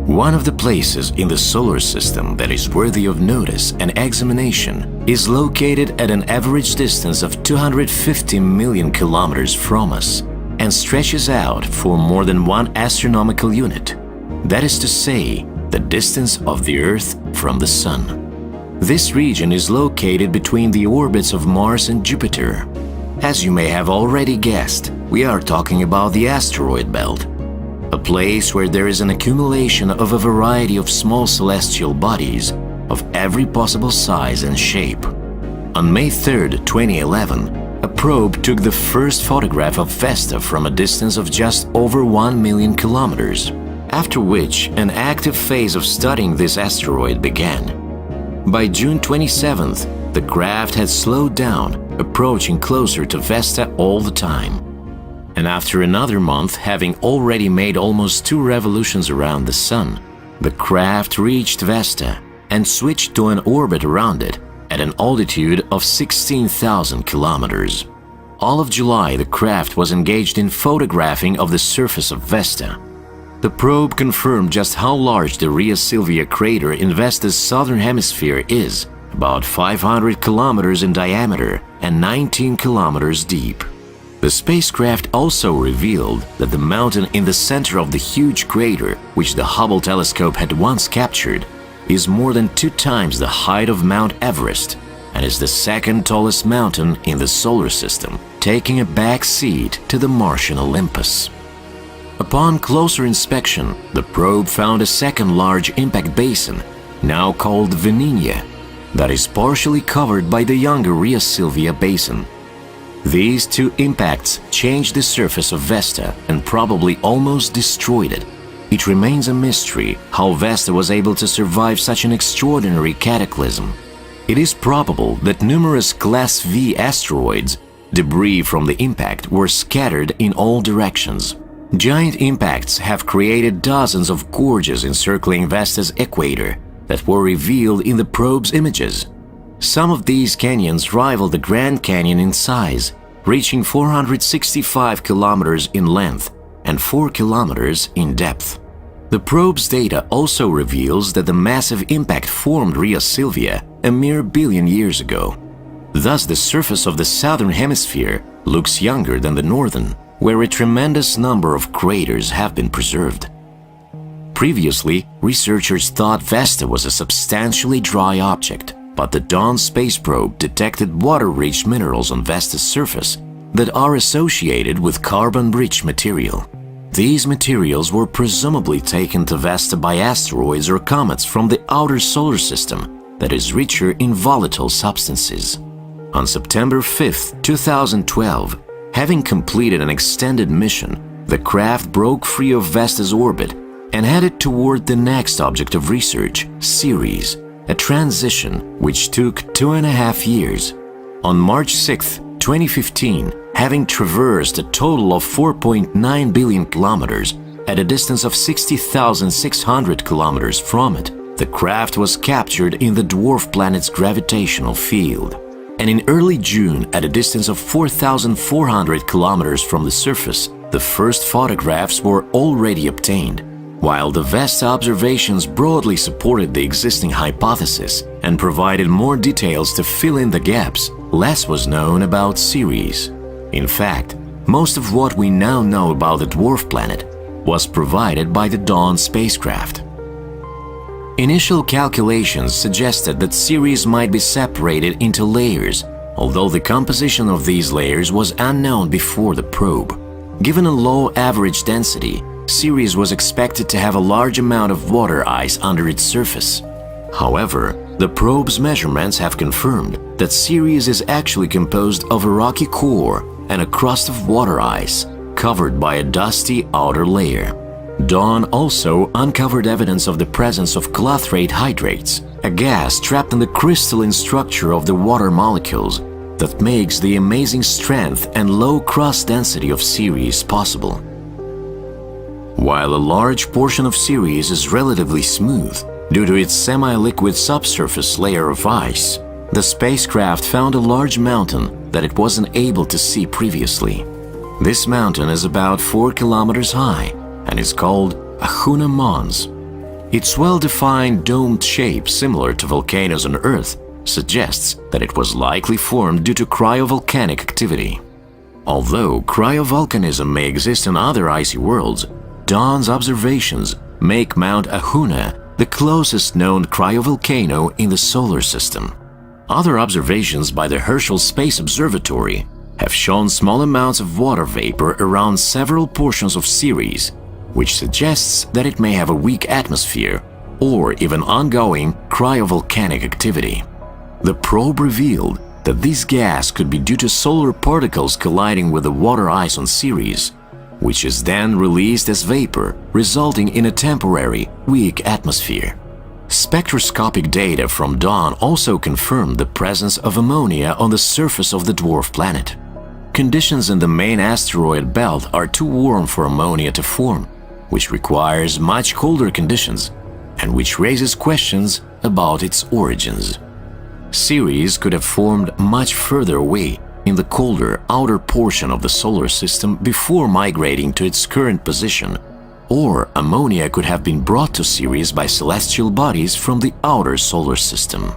One of the places in the solar system that is worthy of notice and examination is located at an average distance of 250 million kilometers from us and stretches out for more than 1 astronomical unit. That is to say, the distance of the Earth from the Sun. This region is located between the orbits of Mars and Jupiter. As you may have already guessed, we are talking about the asteroid belt, a place where there is an accumulation of a variety of small celestial bodies of every possible size and shape. On May 3, 2011, a probe took the first photograph of Vesta from a distance of just over 1 million kilometers, after which an active phase of studying this asteroid began. By June 27th, the craft had slowed down, approaching closer to Vesta all the time. And after another month, having already made almost 2 revolutions around the Sun, the craft reached Vesta and switched to an orbit around it at an altitude of 16,000 kilometers. All of July, the craft was engaged in photographing of the surface of Vesta. The probe confirmed just how large the Rhea Silvia crater in Vesta's southern hemisphere is, about 500 kilometers in diameter and 19 kilometers deep. The spacecraft also revealed that the mountain in the center of the huge crater, which the Hubble telescope had once captured, is more than 2 times the height of Mount Everest and is the second tallest mountain in the solar system, taking a back seat to the Martian Olympus. Upon closer inspection, the probe found a second large impact basin, now called Venenia, that is partially covered by the younger Rhea Silvia basin. These 2 impacts changed the surface of Vesta and probably almost destroyed it. It remains a mystery how Vesta was able to survive such an extraordinary cataclysm. It is probable that numerous Class V asteroids, debris from the impact, were scattered in all directions. Giant impacts have created dozens of gorges encircling Vesta's equator that were revealed in the probe's images. Some of these canyons rival the Grand Canyon in size, reaching 465 kilometers in length and 4 kilometers in depth. The probe's data also reveals that the massive impact formed Rhea Silvia a mere billion years ago. Thus, the surface of the southern hemisphere looks younger than the northern, where a tremendous number of craters have been preserved. Previously, researchers thought Vesta was a substantially dry object, but the Dawn space probe detected water-rich minerals on Vesta's surface that are associated with carbon-rich material. These materials were presumably taken to Vesta by asteroids or comets from the outer solar system that is richer in volatile substances. On September 5, 2012, having completed an extended mission, the craft broke free of Vesta's orbit and headed toward the next object of research, Ceres, a transition which took 2.5 years. On March 6, 2015, having traversed a total of 4.9 billion kilometers at a distance of 60,600 kilometers from it, the craft was captured in the dwarf planet's gravitational field. And in early June, at a distance of 4,400 kilometers from the surface, the first photographs were already obtained. While the Vesta observations broadly supported the existing hypothesis and provided more details to fill in the gaps, less was known about Ceres. In fact, most of what we now know about the dwarf planet was provided by the Dawn spacecraft. Initial calculations suggested that Ceres might be separated into layers, although the composition of these layers was unknown before the probe. Given a low average density, Ceres was expected to have a large amount of water ice under its surface. However, the probe's measurements have confirmed that Ceres is actually composed of a rocky core and a crust of water ice, covered by a dusty outer layer. Dawn also uncovered evidence of the presence of clathrate hydrates, a gas trapped in the crystalline structure of the water molecules that makes the amazing strength and low crust density of Ceres possible. While a large portion of Ceres is relatively smooth due to its semi-liquid subsurface layer of ice, the spacecraft found a large mountain that it wasn't able to see previously. This mountain is about 4 kilometers high and is called Ahuna Mons. Its well-defined domed shape, similar to volcanoes on Earth, suggests that it was likely formed due to cryovolcanic activity. Although cryovolcanism may exist in other icy worlds, Dawn's observations make Mount Ahuna the closest known cryovolcano in the solar system. Other observations by the Herschel Space Observatory have shown small amounts of water vapor around several portions of Ceres, which suggests that it may have a weak atmosphere or even ongoing cryovolcanic activity. The probe revealed that this gas could be due to solar particles colliding with the water ice on Ceres, which is then released as vapor, resulting in a temporary, weak atmosphere. Spectroscopic data from Dawn also confirmed the presence of ammonia on the surface of the dwarf planet. Conditions in the main asteroid belt are too warm for ammonia to form, which requires much colder conditions, and which raises questions about its origins. Ceres could have formed much further away in the colder outer portion of the solar system before migrating to its current position, or ammonia could have been brought to Ceres by celestial bodies from the outer solar system.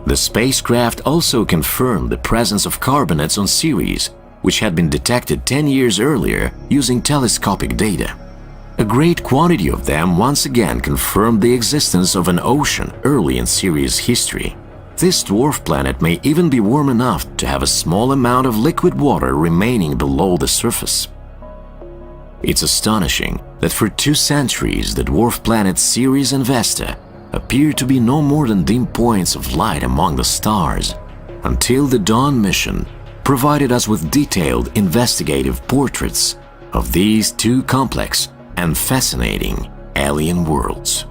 The spacecraft also confirmed the presence of carbonates on Ceres, which had been detected 10 years earlier using telescopic data. A great quantity of them once again confirmed the existence of an ocean early in Ceres' history. This dwarf planet may even be warm enough to have a small amount of liquid water remaining below the surface. It's astonishing that for 2 centuries the dwarf planets Ceres and Vesta appeared to be no more than dim points of light among the stars, until the Dawn mission provided us with detailed investigative portraits of these 2 complex and fascinating alien worlds.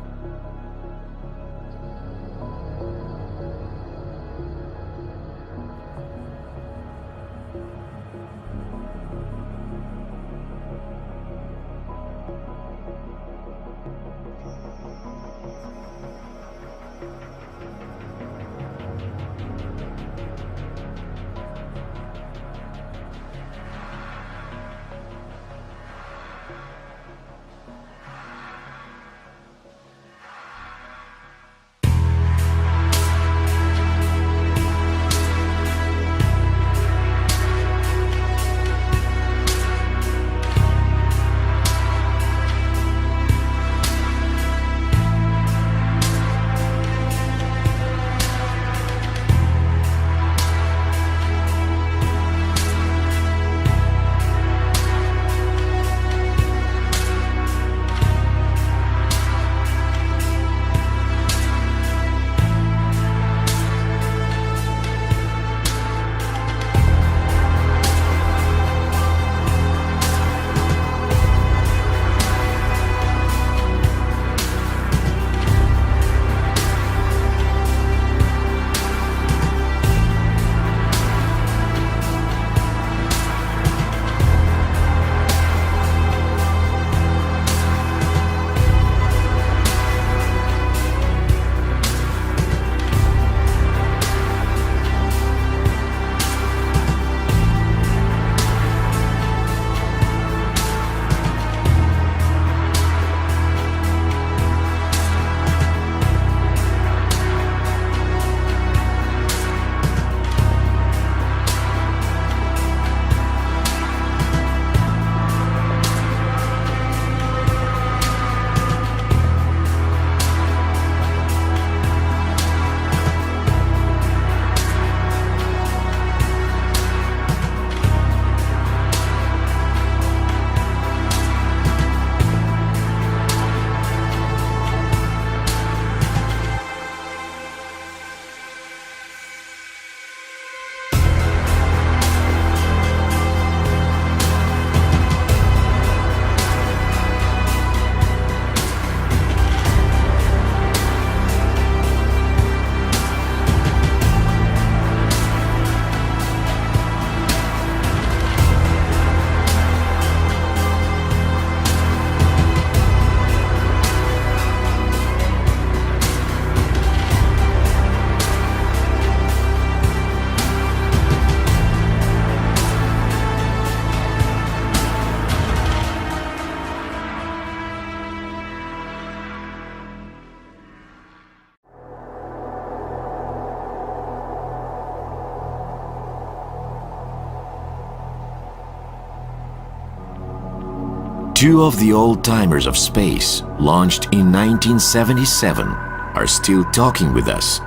Two of the old-timers of space, launched in 1977, are still talking with us,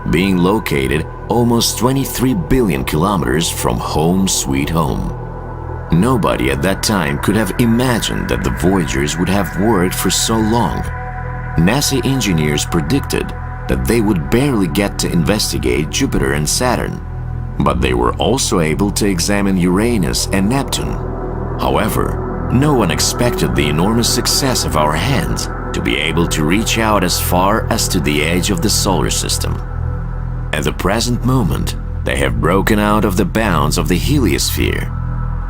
being located almost 23 billion kilometers from home sweet home. Nobody at that time could have imagined that the Voyagers would have worked for so long. NASA engineers predicted that they would barely get to investigate Jupiter and Saturn, but they were also able to examine Uranus and Neptune. However, no one expected the enormous success of our hands to be able to reach out as far as to the edge of the solar system. At the present moment, they have broken out of the bounds of the heliosphere.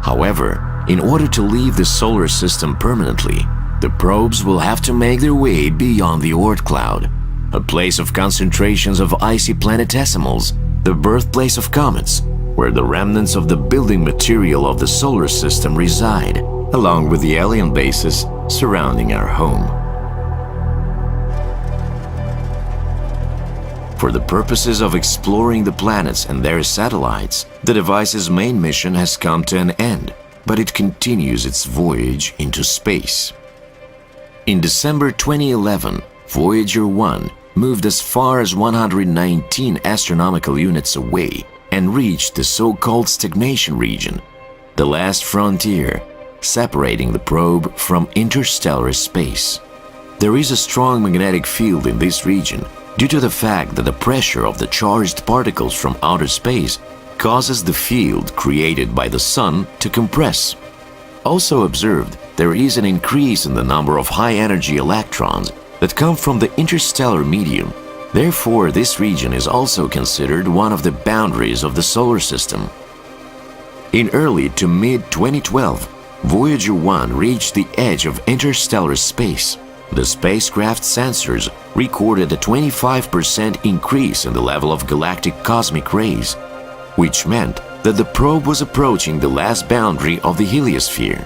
However, in order to leave the solar system permanently, the probes will have to make their way beyond the Oort cloud, a place of concentrations of icy planetesimals, the birthplace of comets, where the remnants of the building material of the solar system reside, along with the alien bases surrounding our home. For the purposes of exploring the planets and their satellites, the device's main mission has come to an end, but it continues its voyage into space. In December 2011, Voyager 1 moved as far as 119 astronomical units away and reached the so-called stagnation region, the last frontier, separating the probe from interstellar space. There is a strong magnetic field in this region due to the fact that the pressure of the charged particles from outer space causes the field created by the Sun to compress. Also observed, there is an increase in the number of high-energy electrons that come from the interstellar medium. Therefore, this region is also considered one of the boundaries of the solar system. In early to mid-2012, Voyager 1 reached the edge of interstellar space. The spacecraft sensors recorded a 25% increase in the level of galactic cosmic rays, which meant that the probe was approaching the last boundary of the heliosphere.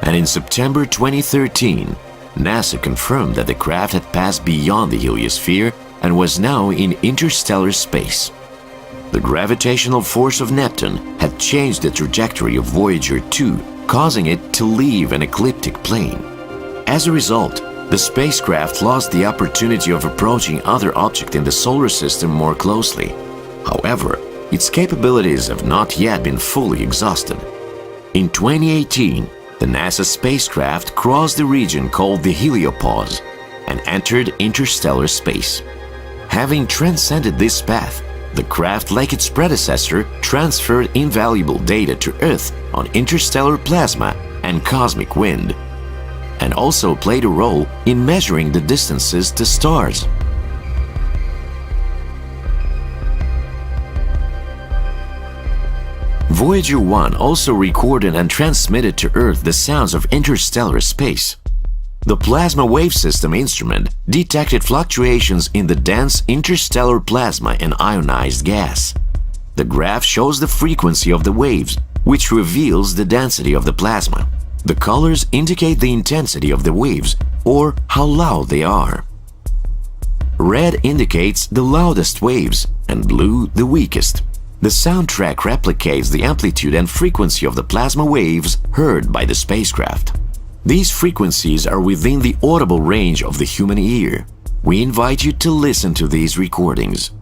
And in September 2013, NASA confirmed that the craft had passed beyond the heliosphere and was now in interstellar space. The gravitational force of Neptune had changed the trajectory of Voyager 2, causing it to leave an ecliptic plane. As a result, the spacecraft lost the opportunity of approaching other objects in the solar system more closely. However, its capabilities have not yet been fully exhausted. In 2018, the NASA spacecraft crossed the region called the heliopause and entered interstellar space. Having transcended this path, the craft, like its predecessor, transferred invaluable data to Earth on interstellar plasma and cosmic wind, and also played a role in measuring the distances to stars. Voyager 1 also recorded and transmitted to Earth the sounds of interstellar space. The Plasma Wave System instrument detected fluctuations in the dense interstellar plasma and ionized gas. The graph shows the frequency of the waves, which reveals the density of the plasma. The colors indicate the intensity of the waves or how loud they are. Red indicates the loudest waves and blue the weakest. The soundtrack replicates the amplitude and frequency of the plasma waves heard by the spacecraft. These frequencies are within the audible range of the human ear. We invite you to listen to these recordings.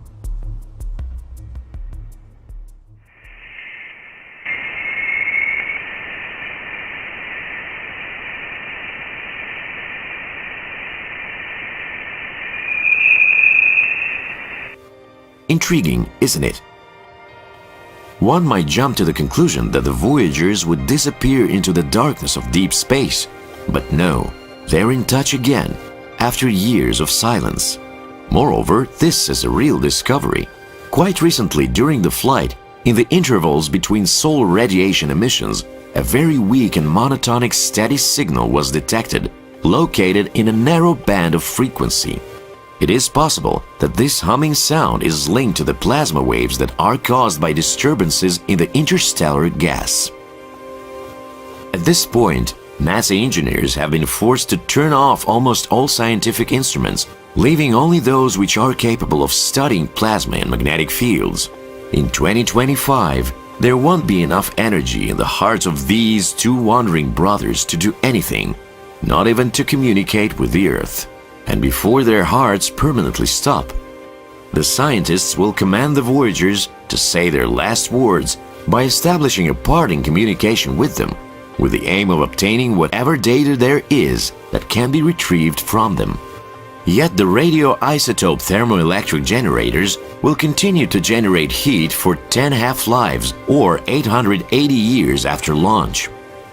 Intriguing, isn't it? One might jump to the conclusion that the Voyagers would disappear into the darkness of deep space, but no, they're in touch again, after years of silence. Moreover, this is a real discovery. Quite recently, during the flight, in the intervals between solar radiation emissions, a very weak and monotonic steady signal was detected, located in a narrow band of frequency. It is possible that this humming sound is linked to the plasma waves that are caused by disturbances in the interstellar gas. At this point, NASA engineers have been forced to turn off almost all scientific instruments, leaving only those which are capable of studying plasma and magnetic fields. In 2025, There won't be enough energy in the hearts of these two wandering brothers to do anything, not even to communicate with the Earth. And before their hearts permanently stop, the scientists will command the Voyagers to say their last words by establishing a parting communication with them, with the aim of obtaining whatever data there is that can be retrieved from them. Yet the radioisotope thermoelectric generators will continue to generate heat for 10 half-lives or 880 years after launch.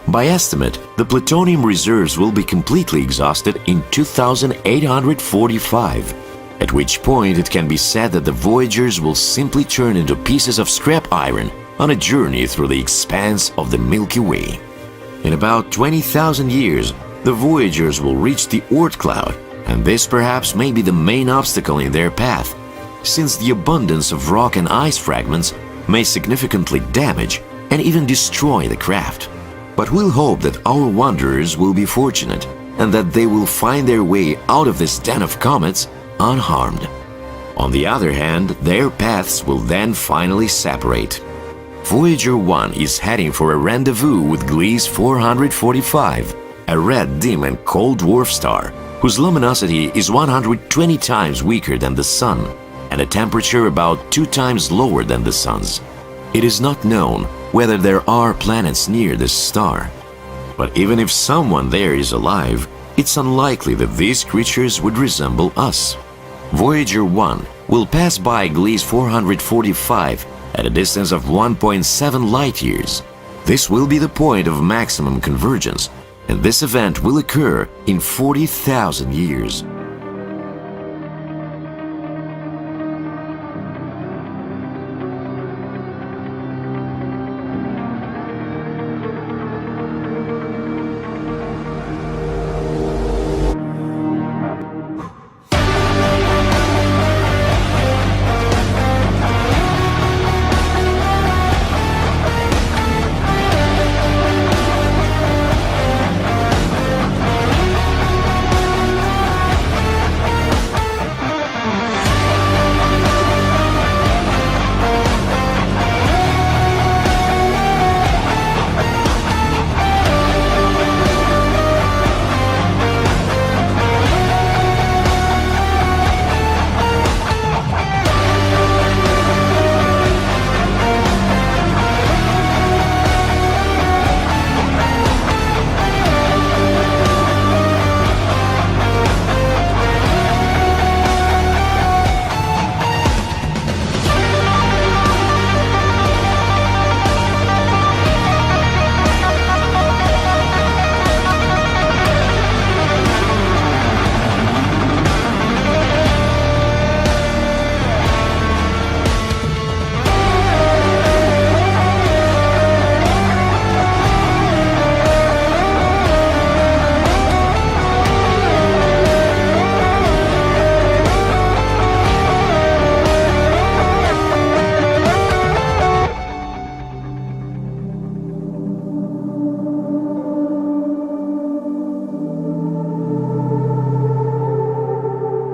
By estimate, the plutonium reserves will be completely exhausted in 2845, at which point it can be said that the Voyagers will simply turn into pieces of scrap iron on a journey through the expanse of the Milky Way. In about 20,000 years, the Voyagers will reach the Oort cloud, and this perhaps may be the main obstacle in their path, since the abundance of rock and ice fragments may significantly damage and even destroy the craft. But we'll hope that our wanderers will be fortunate and that they will find their way out of this den of comets unharmed. On the other hand, their paths will then finally separate. Voyager 1 is heading for a rendezvous with Gliese 445, a red, dim and cold dwarf star whose luminosity is 120 times weaker than the Sun and a temperature about 2 times lower than the Sun's. It is not known whether there are planets near this star. But even if someone there is alive, it's unlikely that these creatures would resemble us. Voyager 1 will pass by Gliese 445 at a distance of 1.7 light-years. This will be the point of maximum convergence, and this event will occur in 40,000 years.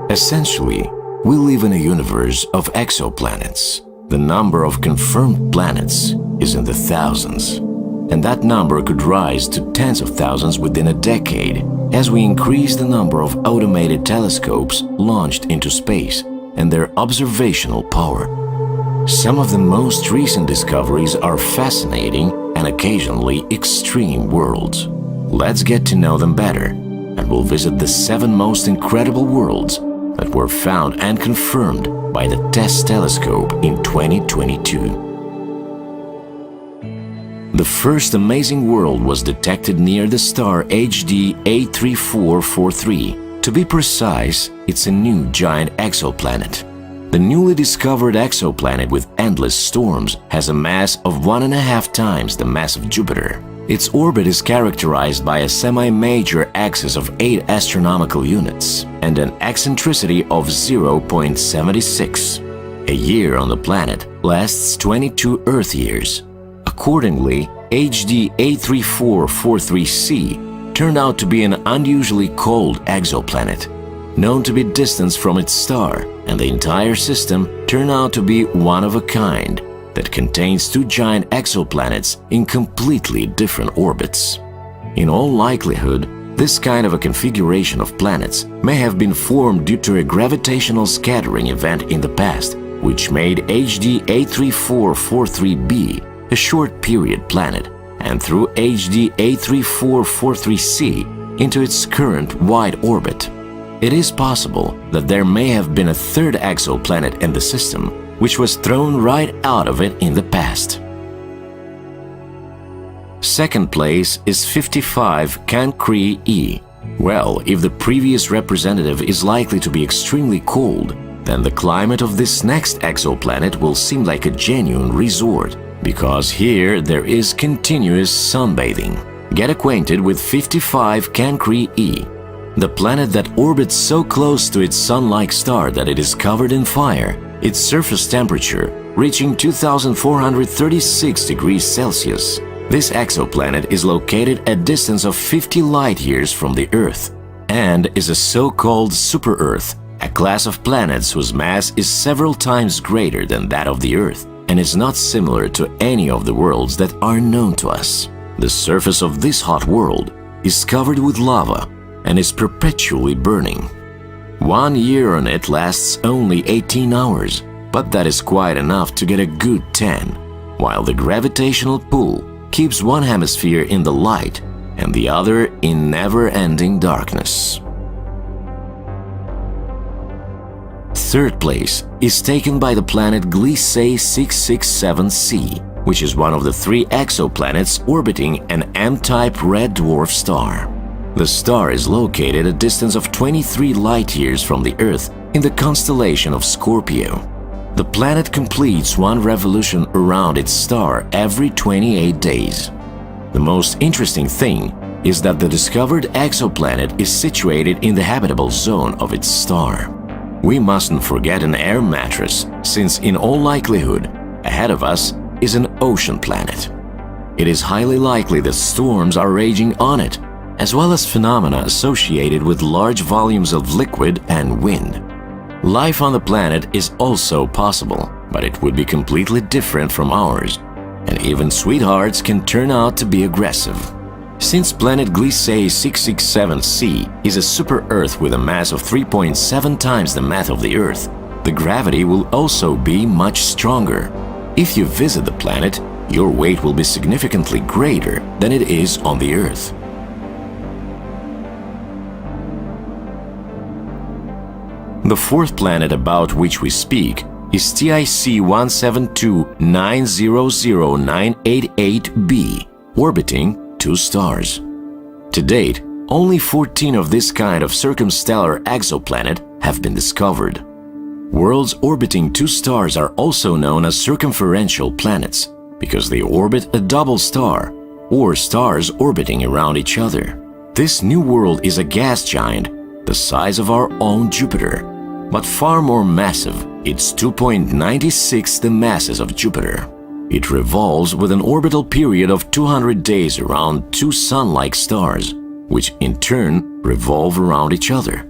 Essentially, we live in a universe of exoplanets. The number of confirmed planets is in the thousands, and that number could rise to tens of thousands within a decade as we increase the number of automated telescopes launched into space and their observational power. Some of the most recent discoveries are fascinating and occasionally extreme worlds. Let's get to know them better, and we'll visit the 7 most incredible worlds that were found and confirmed by the TESS telescope in 2022. The first amazing world was detected near the star HD 83443. To be precise, it's a new giant exoplanet. The newly discovered exoplanet with endless storms has a mass of 1.5 times the mass of Jupiter. Its orbit is characterized by a semi-major axis of 8 astronomical units and an eccentricity of 0.76. A year on the planet lasts 22 Earth years. Accordingly, HD 83443c turned out to be an unusually cold exoplanet, known to be distant from its star, and the entire system turned out to be one of a kind, that contains two giant exoplanets in completely different orbits. In all likelihood, this kind of a configuration of planets may have been formed due to a gravitational scattering event in the past, which made HD 83443b a short-period planet, and threw HD 83443c into its current wide orbit. It is possible that there may have been a third exoplanet in the system, which was thrown right out of it in the past. Second place is 55 Cancri E. Well, if the previous representative is likely to be extremely cold, then the climate of this next exoplanet will seem like a genuine resort, because here there is continuous sunbathing. Get acquainted with 55 Cancri E, the planet that orbits so close to its sun-like star that it is covered in fire, its surface temperature reaching 2,436 degrees Celsius. This exoplanet is located at a distance of 50 light-years from the Earth and is a so-called super-Earth, a class of planets whose mass is several times greater than that of the Earth and is not similar to any of the worlds that are known to us. The surface of this hot world is covered with lava and is perpetually burning. 1 year on it lasts only 18 hours, but that is quite enough to get a good tan, while the gravitational pull keeps one hemisphere in the light and the other in never-ending darkness. Third place is taken by the planet Gliese 667c, which is one of the 3 exoplanets orbiting an M-type red dwarf star. The star is located at a distance of 23 light-years from the Earth in the constellation of Scorpio. The planet completes one revolution around its star every 28 days. The most interesting thing is that the discovered exoplanet is situated in the habitable zone of its star. We mustn't forget an air mattress, since in all likelihood, ahead of us is an ocean planet. It is highly likely that storms are raging on it, as well as phenomena associated with large volumes of liquid and wind. Life on the planet is also possible, but it would be completely different from ours, and even sweethearts can turn out to be aggressive. Since planet Gliese 667c is a super-Earth with a mass of 3.7 times the mass of the Earth, the gravity will also be much stronger. If you visit the planet, your weight will be significantly greater than it is on the Earth. The fourth planet about which we speak is TIC 172900988b, orbiting 2 stars. To date, only 14 of this kind of circumstellar exoplanet have been discovered. Worlds orbiting 2 stars are also known as circumferential planets because they orbit a double star or stars orbiting around each other. This new world is a gas giant the size of our own Jupiter, but far more massive. It's 2.96 the masses of Jupiter. It revolves with an orbital period of 200 days around 2 sun-like stars, which in turn revolve around each other.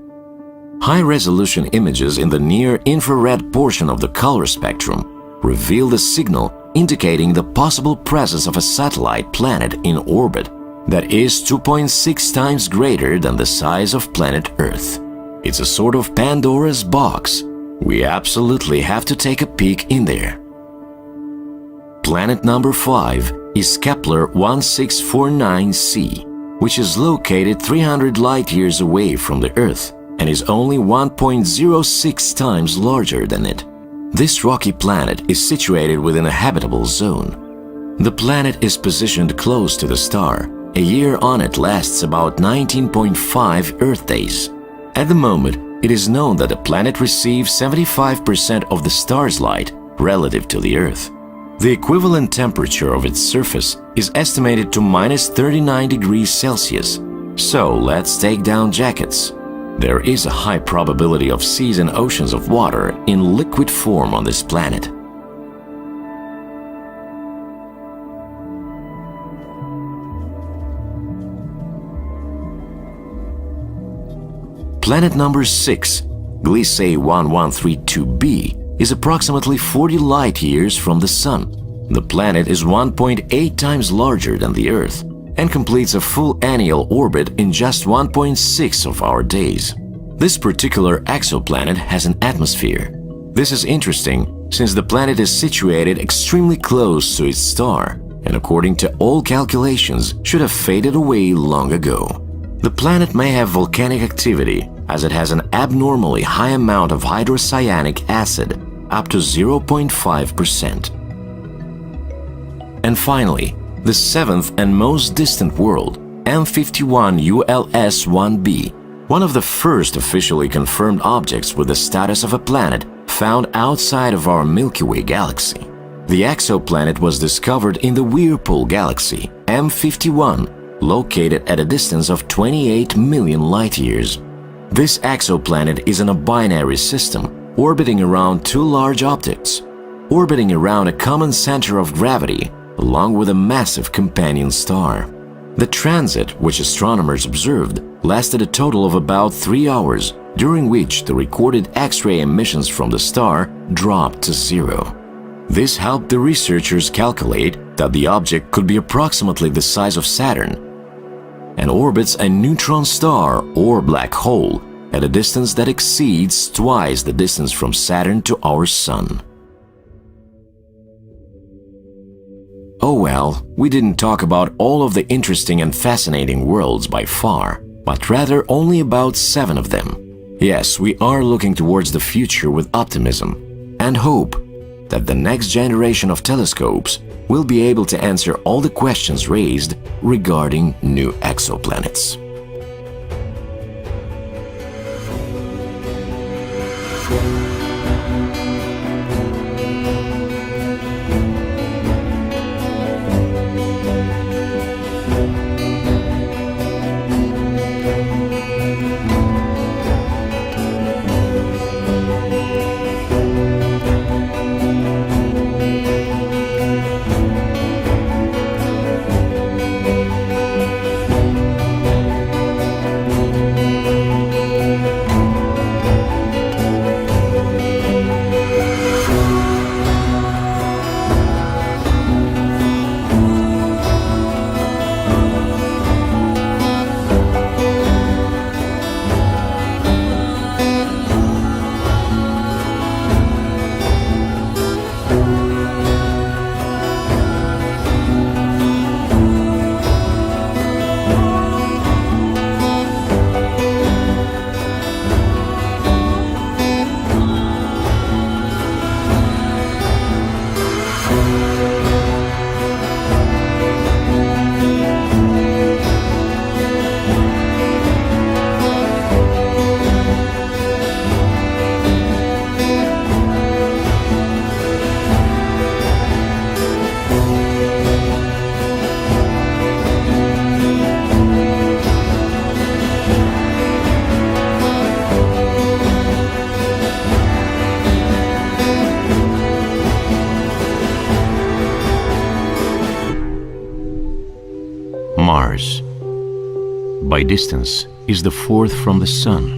High-resolution images in the near-infrared portion of the color spectrum reveal the signal indicating the possible presence of a satellite planet in orbit that is 2.6 times greater than the size of planet Earth. It's a sort of Pandora's box. We absolutely have to take a peek in there. Planet number 5 is Kepler 1649c, which is located 300 light-years away from the Earth and is only 1.06 times larger than it. This rocky planet is situated within a habitable zone. The planet is positioned close to the star. A year on it lasts about 19.5 Earth days. At the moment, it is known that the planet receives 75% of the star's light relative to the Earth. The equivalent temperature of its surface is estimated to -39 degrees Celsius. So let's take down jackets. There is a high probability of seas and oceans of water in liquid form on this planet. Planet number 6, Gliese 1132b, is approximately 40 light-years from the Sun. The planet is 1.8 times larger than the Earth and completes a full annual orbit in just 1.6 of our days. This particular exoplanet has an atmosphere. This is interesting since the planet is situated extremely close to its star and according to all calculations should have faded away long ago. The planet may have volcanic activity as it has an abnormally high amount of hydrocyanic acid, up to 0.5%. And finally, the seventh and most distant world, M51 ULS-1b, one of the first officially confirmed objects with the status of a planet found outside of our Milky Way galaxy. The exoplanet was discovered in the Whirlpool galaxy, M51, located at a distance of 28 million light-years. This exoplanet is in a binary system, orbiting around two large objects, orbiting around a common center of gravity, along with a massive companion star. The transit, which astronomers observed, lasted a total of about 3 hours, during which the recorded X-ray emissions from the star dropped to zero. This helped the researchers calculate that the object could be approximately the size of Saturn and orbits a neutron star or black hole at a distance that exceeds twice the distance from Saturn to our Sun. Oh well, we didn't talk about all of the interesting and fascinating worlds by far, but rather only about 7 of them. Yes, we are looking towards the future with optimism and hope that the next generation of telescopes will be able to answer all the questions raised regarding new exoplanets. Mars, by distance, is the 4th from the Sun,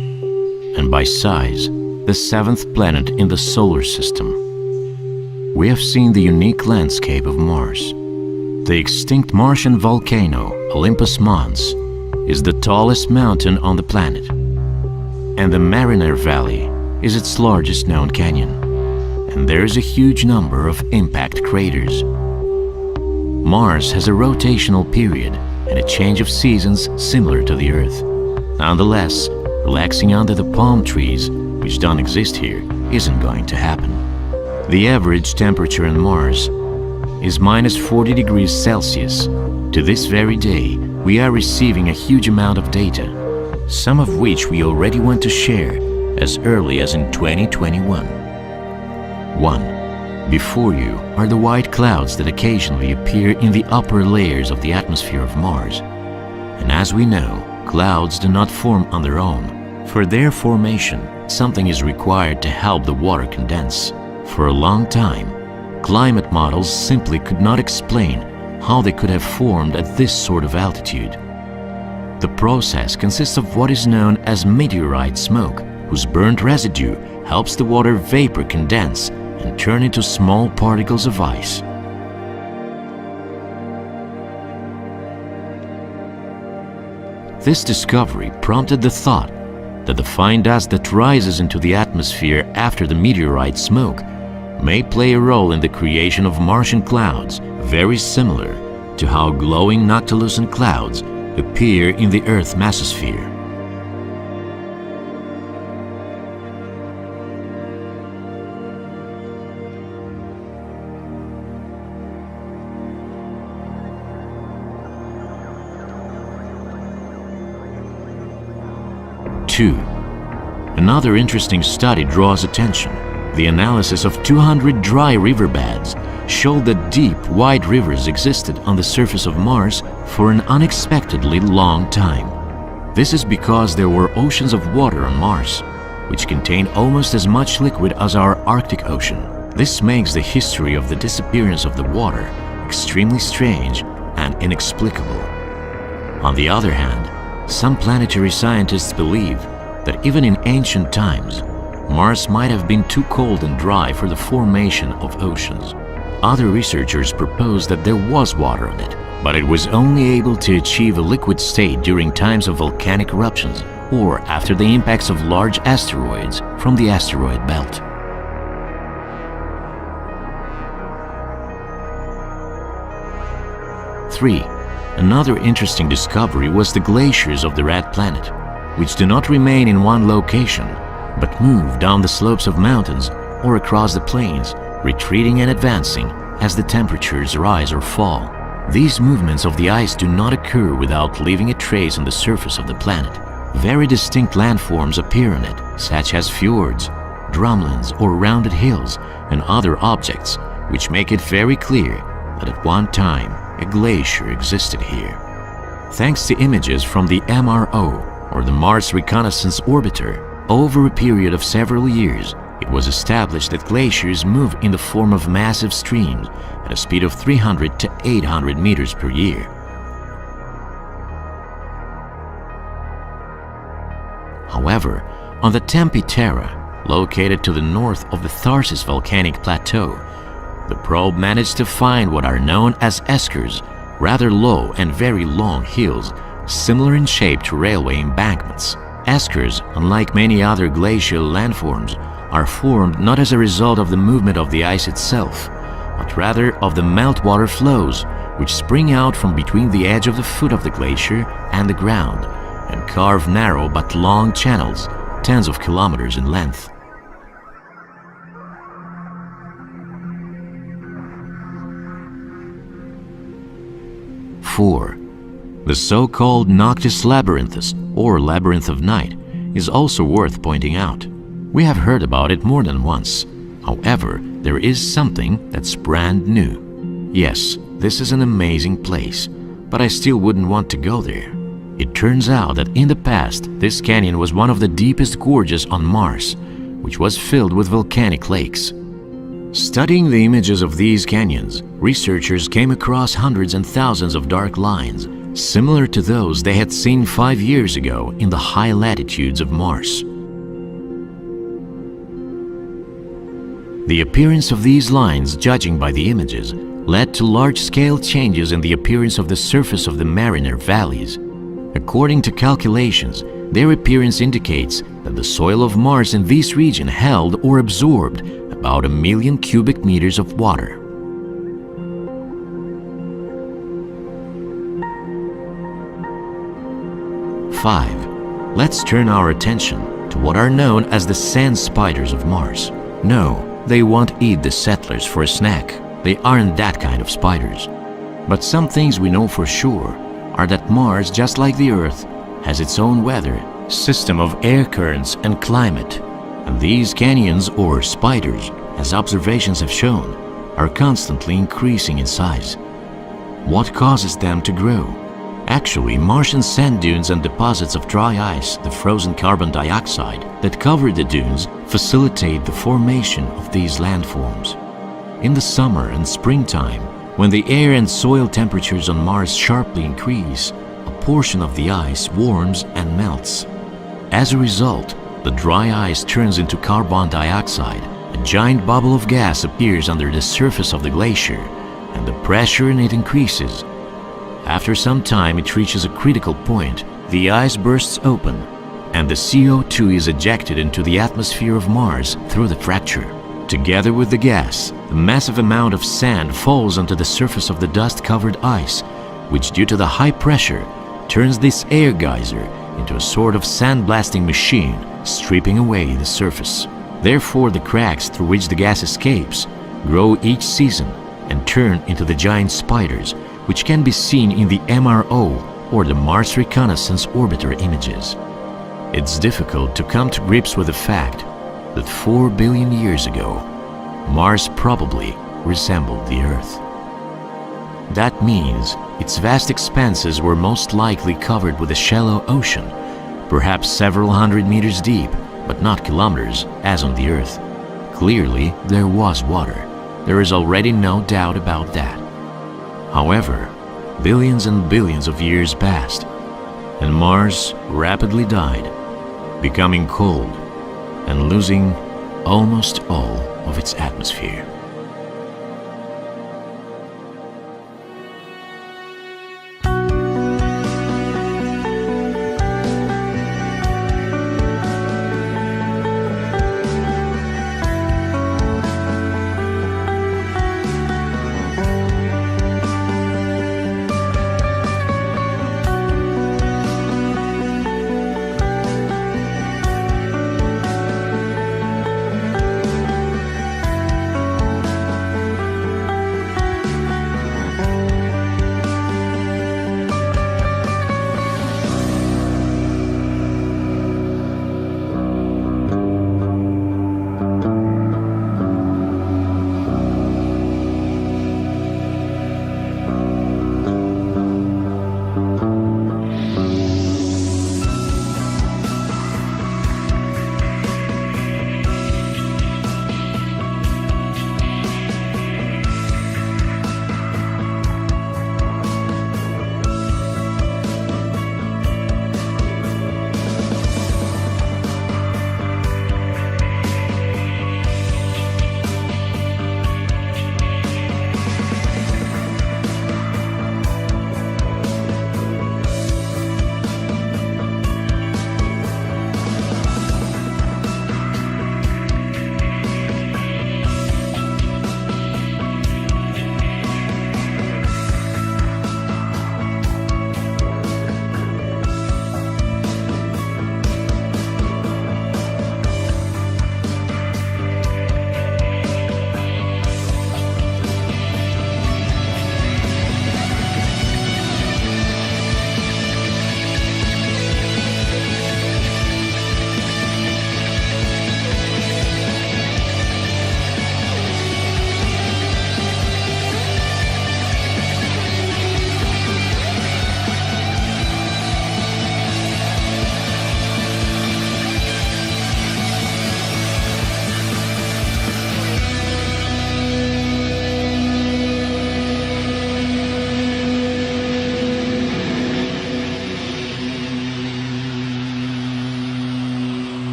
and by size, the 7th planet in the solar system. We have seen the unique landscape of Mars. The extinct Martian volcano, Olympus Mons, is the tallest mountain on the planet, and the Mariner Valley is its largest known canyon, and there is a huge number of impact craters. Mars has a rotational period and a change of seasons similar to the Earth. Nonetheless, relaxing under the palm trees, which don't exist here, isn't going to happen. The average temperature on Mars is minus 40 degrees Celsius. To this very day, we are receiving a huge amount of data, some of which we already want to share as early as in 2021. 1. Before you are the white clouds that occasionally appear in the upper layers of the atmosphere of Mars. And as we know, clouds do not form on their own. For their formation, something is required to help the water condense. For a long time, climate models simply could not explain how they could have formed at this sort of altitude. The process consists of what is known as meteorite smoke, whose burnt residue helps the water vapor condense and turn into small particles of ice. This discovery prompted the thought that the fine dust that rises into the atmosphere after the meteorite smoke may play a role in the creation of Martian clouds, very similar to how glowing noctilucent clouds appear in the Earth's mesosphere. Another interesting study draws attention. The analysis of 200 dry riverbeds showed that deep, wide rivers existed on the surface of Mars for an unexpectedly long time. This is because there were oceans of water on Mars, which contain almost as much liquid as our Arctic Ocean. This makes the history of the disappearance of the water extremely strange and inexplicable. On the other hand, some planetary scientists believe that even in ancient times, Mars might have been too cold and dry for the formation of oceans. Other researchers propose that there was water on it, but it was only able to achieve a liquid state during times of volcanic eruptions or after the impacts of large asteroids from the asteroid belt. Another interesting discovery was the glaciers of the Red Planet, which do not remain in one location, but move down the slopes of mountains or across the plains, retreating and advancing as the temperatures rise or fall. These movements of the ice do not occur without leaving a trace on the surface of the planet. Very distinct landforms appear on it, such as fjords, drumlins or rounded hills and other objects, which make it very clear that at one time a glacier existed here. Thanks to images from the MRO, or the Mars Reconnaissance Orbiter, over a period of several years, it was established that glaciers move in the form of massive streams at a speed of 300 to 800 meters per year. However, on the Tempe Terra, located to the north of the Tharsis volcanic plateau, the probe managed to find what are known as eskers, rather low and very long hills, similar in shape to railway embankments. Eskers, unlike many other glacial landforms, are formed not as a result of the movement of the ice itself, but rather of the meltwater flows, which spring out from between the edge of the foot of the glacier and the ground, and carve narrow but long channels, tens of kilometers in length. 4. The so-called Noctis Labyrinthus, or Labyrinth of Night, is also worth pointing out. We have heard about it more than once. However, there is something that's brand new. Yes, this is an amazing place, but I still wouldn't want to go there. It turns out that in the past, this canyon was one of the deepest gorges on Mars, which was filled with volcanic lakes. Studying the images of these canyons, researchers came across hundreds and thousands of dark lines, similar to those they had seen 5 years ago in the high latitudes of Mars. The appearance of these lines, judging by the images, led to large-scale changes in the appearance of the surface of the Mariner valleys. According to calculations, their appearance indicates that the soil of Mars in this region held or absorbed about 1 million cubic meters of water. Let's turn our attention to what are known as the sand spiders of Mars. No, they won't eat the settlers for a snack. They aren't that kind of spiders. But some things we know for sure are that Mars, just like the Earth, has its own weather, system of air currents and climate. And these canyons, or spiders, as observations have shown, are constantly increasing in size. What causes them to grow? Actually, Martian sand dunes and deposits of dry ice, the frozen carbon dioxide that cover the dunes, facilitate the formation of these landforms. In the summer and springtime, when the air and soil temperatures on Mars sharply increase, a portion of the ice warms and melts. As a result, the dry ice turns into carbon dioxide. A giant bubble of gas appears under the surface of the glacier, and the pressure in it increases. After some time, it reaches a critical point. The ice bursts open, and the CO2 is ejected into the atmosphere of Mars through the fracture. Together with the gas, a massive amount of sand falls onto the surface of the dust-covered ice, which, due to the high pressure, turns this air geyser into a sort of sandblasting machine, stripping away the surface. Therefore, the cracks through which the gas escapes grow each season and turn into the giant spiders, which can be seen in the MRO, or the Mars Reconnaissance Orbiter images. It's difficult to come to grips with the fact that 4 billion years ago, Mars probably resembled the Earth. That means its vast expanses were most likely covered with a shallow ocean, perhaps several hundred meters deep, but not kilometers, as on the Earth. Clearly, there was water. There is already no doubt about that. However, billions and billions of years passed, and Mars rapidly died, becoming cold and losing almost all of its atmosphere.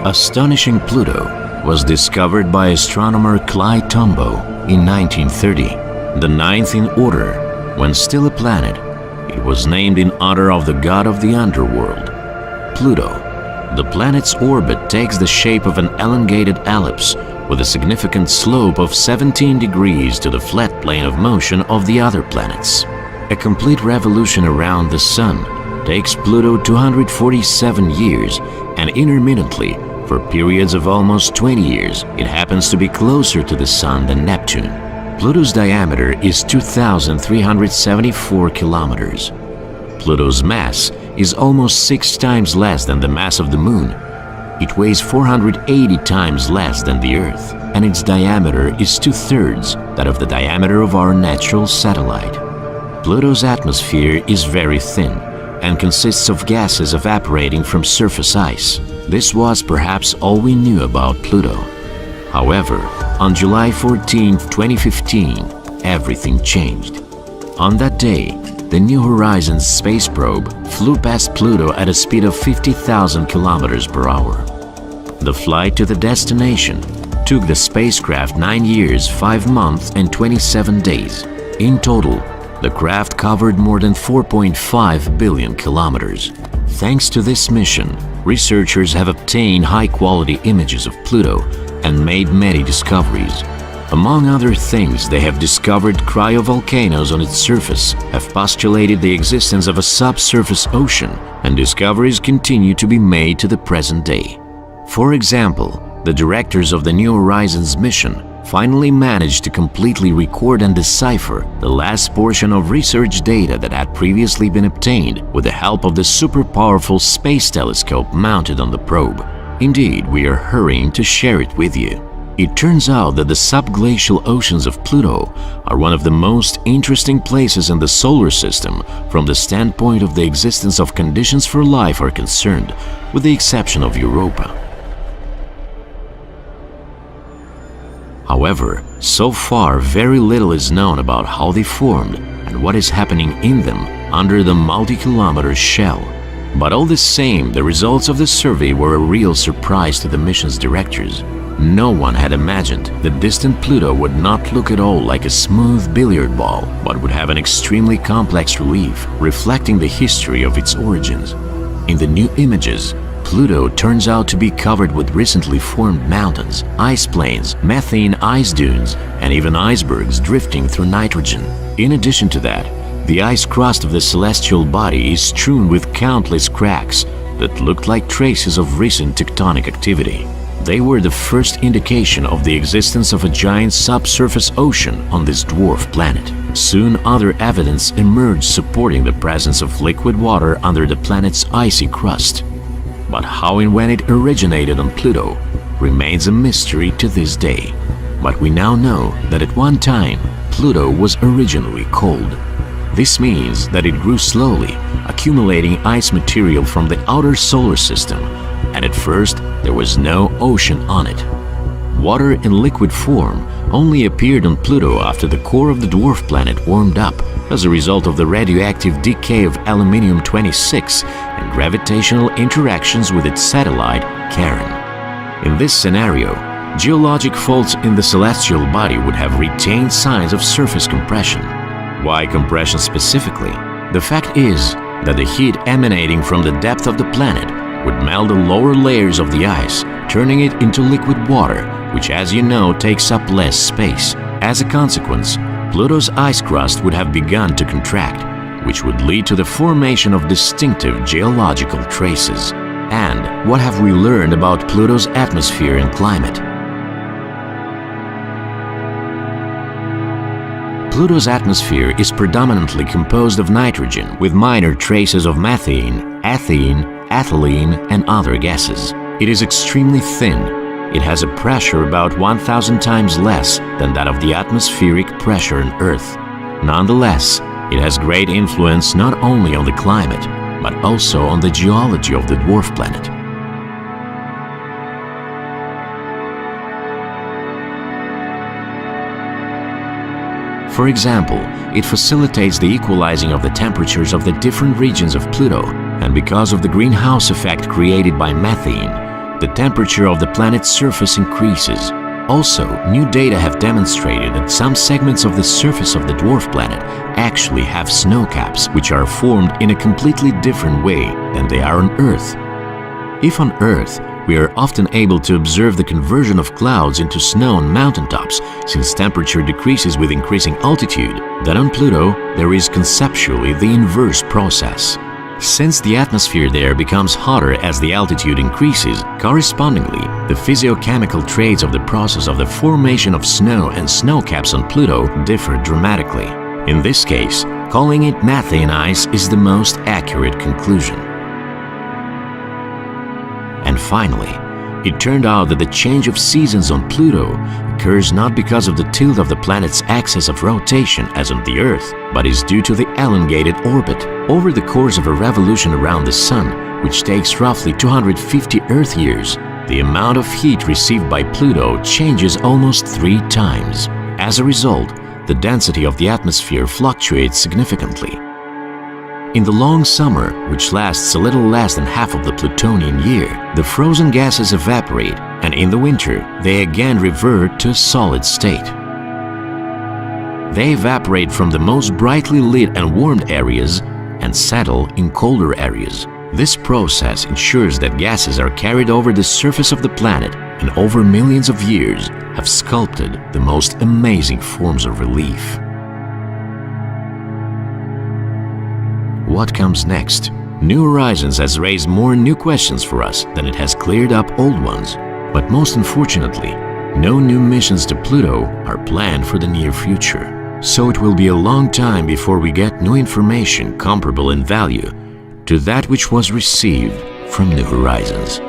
Astonishing Pluto was discovered by astronomer Clyde Tombaugh in 1930, the ninth in order. When still a planet, it was named in honor of the god of the underworld, Pluto. The planet's orbit takes the shape of an elongated ellipse with a significant slope of 17 degrees to the flat plane of motion of the other planets. A complete revolution around the Sun takes Pluto 247 years, and intermittently, for periods of almost 20 years, it happens to be closer to the Sun than Neptune. Pluto's diameter is 2,374 kilometers. Pluto's mass is almost 6 times less than the mass of the Moon, It weighs 480 times less than the Earth, and its diameter is 2/3 that of the diameter of our natural satellite. Pluto's atmosphere is very thin and consists of gases evaporating from surface ice. This was perhaps all we knew about Pluto. However, on July 14, 2015, everything changed. On that day, the New Horizons space probe flew past Pluto at a speed of 50,000 kilometers per hour. The flight to the destination took the spacecraft 9 years, 5 months, and 27 days. In total, the craft covered more than 4.5 billion kilometers. Thanks to this mission, researchers have obtained high-quality images of Pluto and made many discoveries. Among other things, they have discovered cryovolcanoes on its surface, have postulated the existence of a subsurface ocean, and discoveries continue to be made to the present day. For example, the directors of the New Horizons mission finally managed to completely record and decipher the last portion of research data that had previously been obtained with the help of the super-powerful space telescope mounted on the probe. Indeed, we are hurrying to share it with you. It turns out that the subglacial oceans of Pluto are one of the most interesting places in the solar system from the standpoint of the existence of conditions for life are concerned, with the exception of Europa. However, so far very little is known about how they formed and what is happening in them under the multi-kilometer shell. But all the same, the results of the survey were a real surprise to the mission's directors. No one had imagined that distant Pluto would not look at all like a smooth billiard ball, but would have an extremely complex relief, reflecting the history of its origins. In the new images, Pluto turns out to be covered with recently formed mountains, ice plains, methane ice dunes, and even icebergs drifting through nitrogen. In addition to that, the ice crust of the celestial body is strewn with countless cracks that looked like traces of recent tectonic activity. They were the first indication of the existence of a giant subsurface ocean on this dwarf planet. Soon other evidence emerged supporting the presence of liquid water under the planet's icy crust. But how and when it originated on Pluto remains a mystery to this day. But we now know that at one time, Pluto was originally cold. This means that it grew slowly, accumulating ice material from the outer solar system, and at first there was no ocean on it. Water in liquid form only appeared on Pluto after the core of the dwarf planet warmed up as a result of the radioactive decay of aluminium-26 and gravitational interactions with its satellite, Charon. In this scenario, geologic faults in the celestial body would have retained signs of surface compression. Why compression specifically? The fact is that the heat emanating from the depth of the planet would melt the lower layers of the ice, turning it into liquid water, which, as you know, takes up less space. As a consequence, Pluto's ice crust would have begun to contract, which would lead to the formation of distinctive geological traces. And what have we learned about Pluto's atmosphere and climate? Pluto's atmosphere is predominantly composed of nitrogen, with minor traces of methane, ethane, ethylene, and other gases. It is extremely thin. It has a pressure about 1,000 times less than that of the atmospheric pressure on Earth. Nonetheless, it has great influence not only on the climate, but also on the geology of the dwarf planet. For example, it facilitates the equalizing of the temperatures of the different regions of Pluto, and because of the greenhouse effect created by methane, the temperature of the planet's surface increases. Also, new data have demonstrated that some segments of the surface of the dwarf planet actually have snow caps, which are formed in a completely different way than they are on Earth. If on Earth, we are often able to observe the conversion of clouds into snow on mountaintops since temperature decreases with increasing altitude, then on Pluto there is conceptually the inverse process. Since the atmosphere there becomes hotter as the altitude increases, correspondingly, the physiochemical traits of the process of the formation of snow and snowcaps on Pluto differ dramatically. In this case, calling it methane ice is the most accurate conclusion. And finally, It turned out that the change of seasons on Pluto occurs not because of the tilt of the planet's axis of rotation as on the Earth, but is due to the elongated orbit. Over the course of a revolution around the Sun, which takes roughly 250 Earth years, the amount of heat received by Pluto changes almost 3 times. As a result, the density of the atmosphere fluctuates significantly. In the long summer, which lasts a little less than half of the Plutonian year, the frozen gases evaporate, and in the winter, they again revert to a solid state. They evaporate from the most brightly lit and warmed areas and settle in colder areas. This process ensures that gases are carried over the surface of the planet and over millions of years have sculpted the most amazing forms of relief. What comes next? New Horizons has raised more new questions for us than it has cleared up old ones. But most unfortunately, no new missions to Pluto are planned for the near future. So it will be a long time before we get new information comparable in value to that which was received from New Horizons.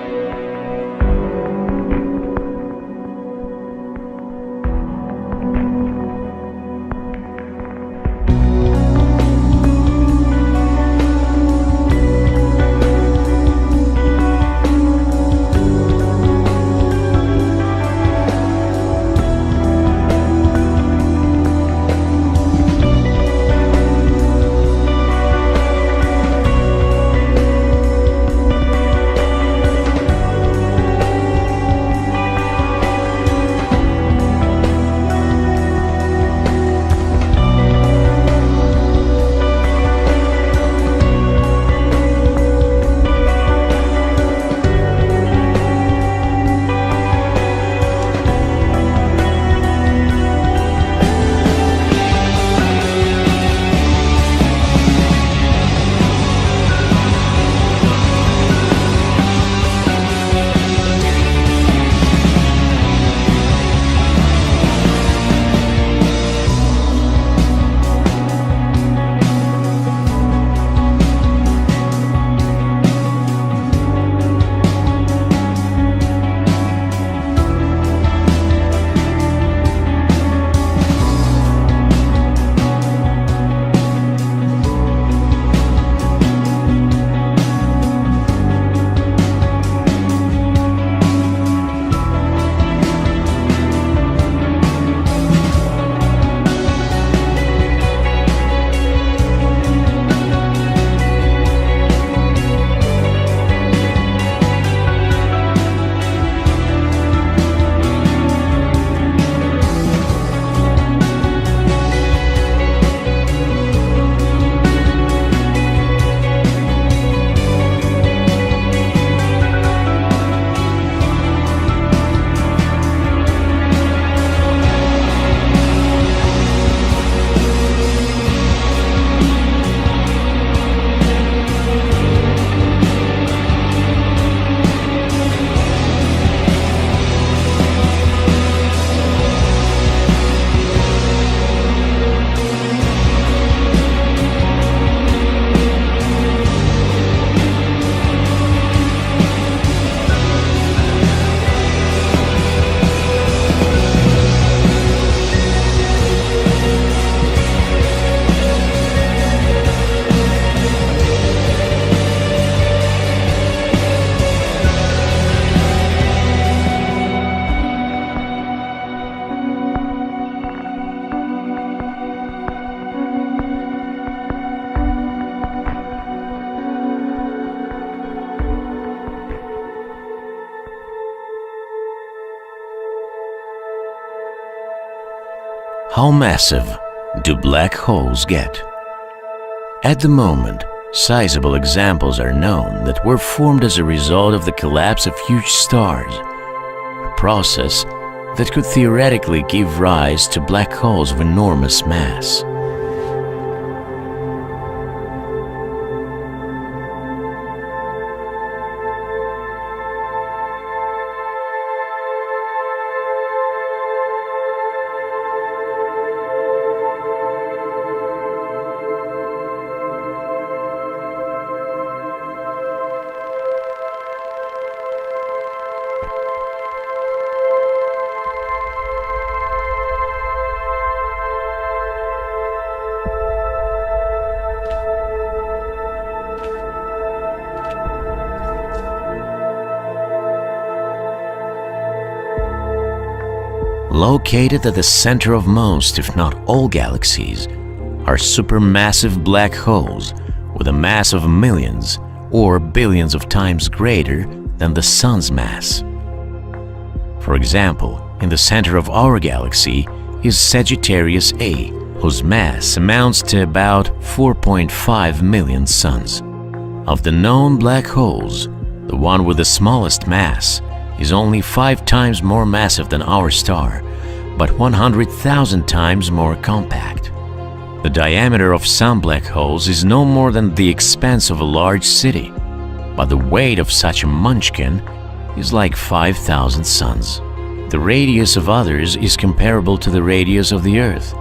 How massive do black holes get? At the moment, sizable examples are known that were formed as a result of the collapse of huge stars, a process that could theoretically give rise to black holes of enormous mass. Located at the center of most, if not all galaxies, are supermassive black holes with a mass of millions or billions of times greater than the Sun's mass. For example, in the center of our galaxy is Sagittarius A, whose mass amounts to about 4.5 million suns. Of the known black holes, the one with the smallest mass is only 5 times more massive than our star, but 100,000 times more compact. The diameter of some black holes is no more than the expanse of a large city, but the weight of such a munchkin is like 5,000 suns. The radius of others is comparable to the radius of the Earth,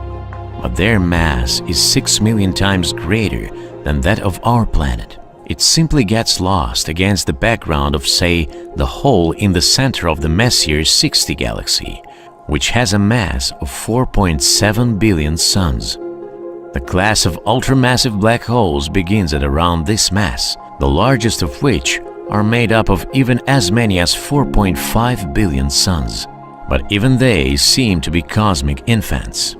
but their mass is 6 million times greater than that of our planet. It simply gets lost against the background of, say, the hole in the center of the Messier 60 galaxy, which has a mass of 4.7 billion suns. The class of ultramassive black holes begins at around this mass, the largest of which are made up of even as many as 4.5 billion suns. But even they seem to be cosmic infants.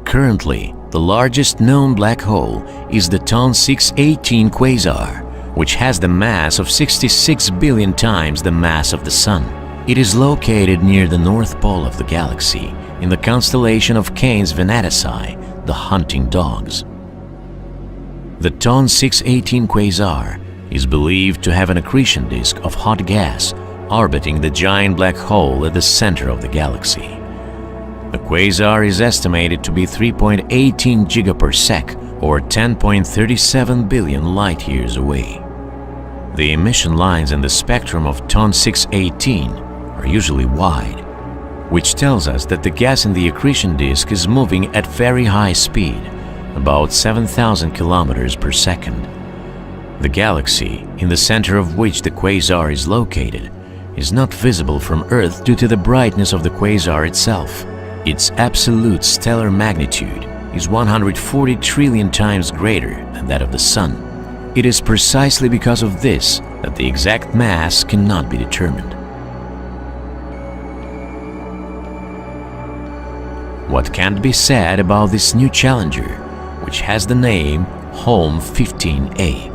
Currently, the largest known black hole is the TON 618 quasar, which has the mass of 66 billion times the mass of the Sun. It is located near the North Pole of the galaxy, in the constellation of Canis Venatici, the hunting dogs. The TON 618 quasar is believed to have an accretion disk of hot gas orbiting the giant black hole at the center of the galaxy. The quasar is estimated to be 3.18 gigaparsec, or 10.37 billion light-years away. The emission lines in the spectrum of TON 618 are usually wide, which tells us that the gas in the accretion disk is moving at very high speed, about 7,000 kilometers per second. The galaxy, in the center of which the quasar is located, is not visible from Earth due to the brightness of the quasar itself. Its absolute stellar magnitude is 140 trillion times greater than that of the Sun. It is precisely because of this that the exact mass cannot be determined. What can't be said about this new challenger, which has the name Holm 15A?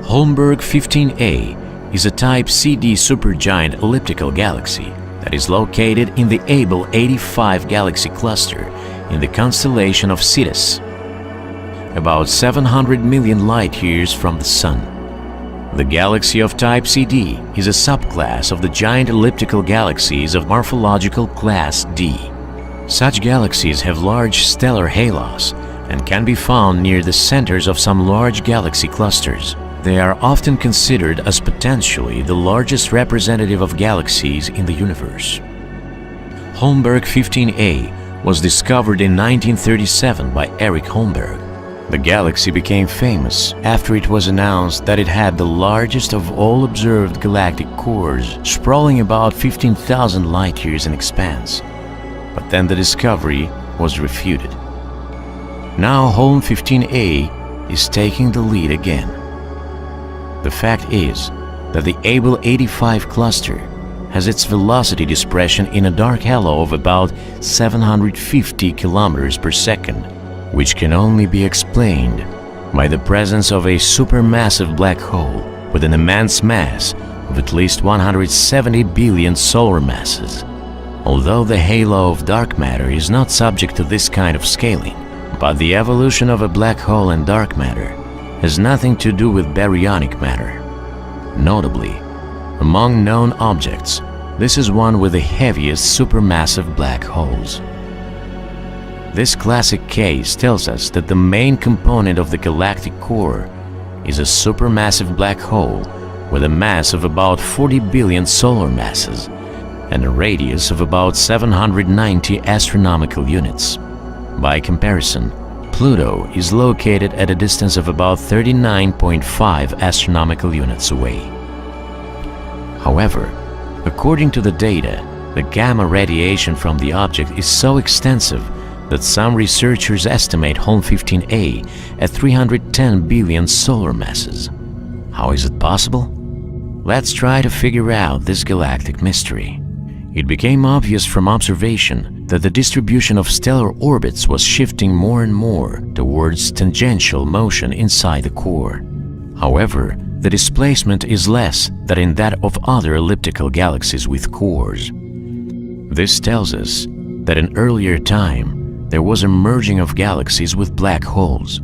Holmberg 15A is a Type CD supergiant elliptical galaxy that is located in the Abell 85 galaxy cluster in the constellation of Cetus, about 700 million light-years from the Sun. The galaxy of Type CD is a subclass of the giant elliptical galaxies of morphological class D. Such galaxies have large stellar halos and can be found near the centers of some large galaxy clusters. They are often considered as potentially the largest representative of galaxies in the universe. Holmberg 15A was discovered in 1937 by Erich Holmberg. The galaxy became famous after it was announced that it had the largest of all observed galactic cores, sprawling about 15,000 light-years in expanse. But then the discovery was refuted. Now Holm 15A is taking the lead again. The fact is that the Abell 85 cluster has its velocity dispersion in a dark halo of about 750 kilometers per second, which can only be explained by the presence of a supermassive black hole with an immense mass of at least 170 billion solar masses. Although the halo of dark matter is not subject to this kind of scaling, but the evolution of a black hole and dark matter has nothing to do with baryonic matter. Notably, among known objects, this is one with the heaviest supermassive black holes. This classic case tells us that the main component of the galactic core is a supermassive black hole with a mass of about 40 billion solar masses and a radius of about 790 astronomical units. By comparison, Pluto is located at a distance of about 39.5 astronomical units away. However, according to the data, the gamma radiation from the object is so extensive that some researchers estimate Holm 15A at 310 billion solar masses. How is it possible? Let's try to figure out this galactic mystery. It became obvious from observation that the distribution of stellar orbits was shifting more and more towards tangential motion inside the core. However, the displacement is less than in that of other elliptical galaxies with cores. This tells us that in earlier time there was a merging of galaxies with black holes.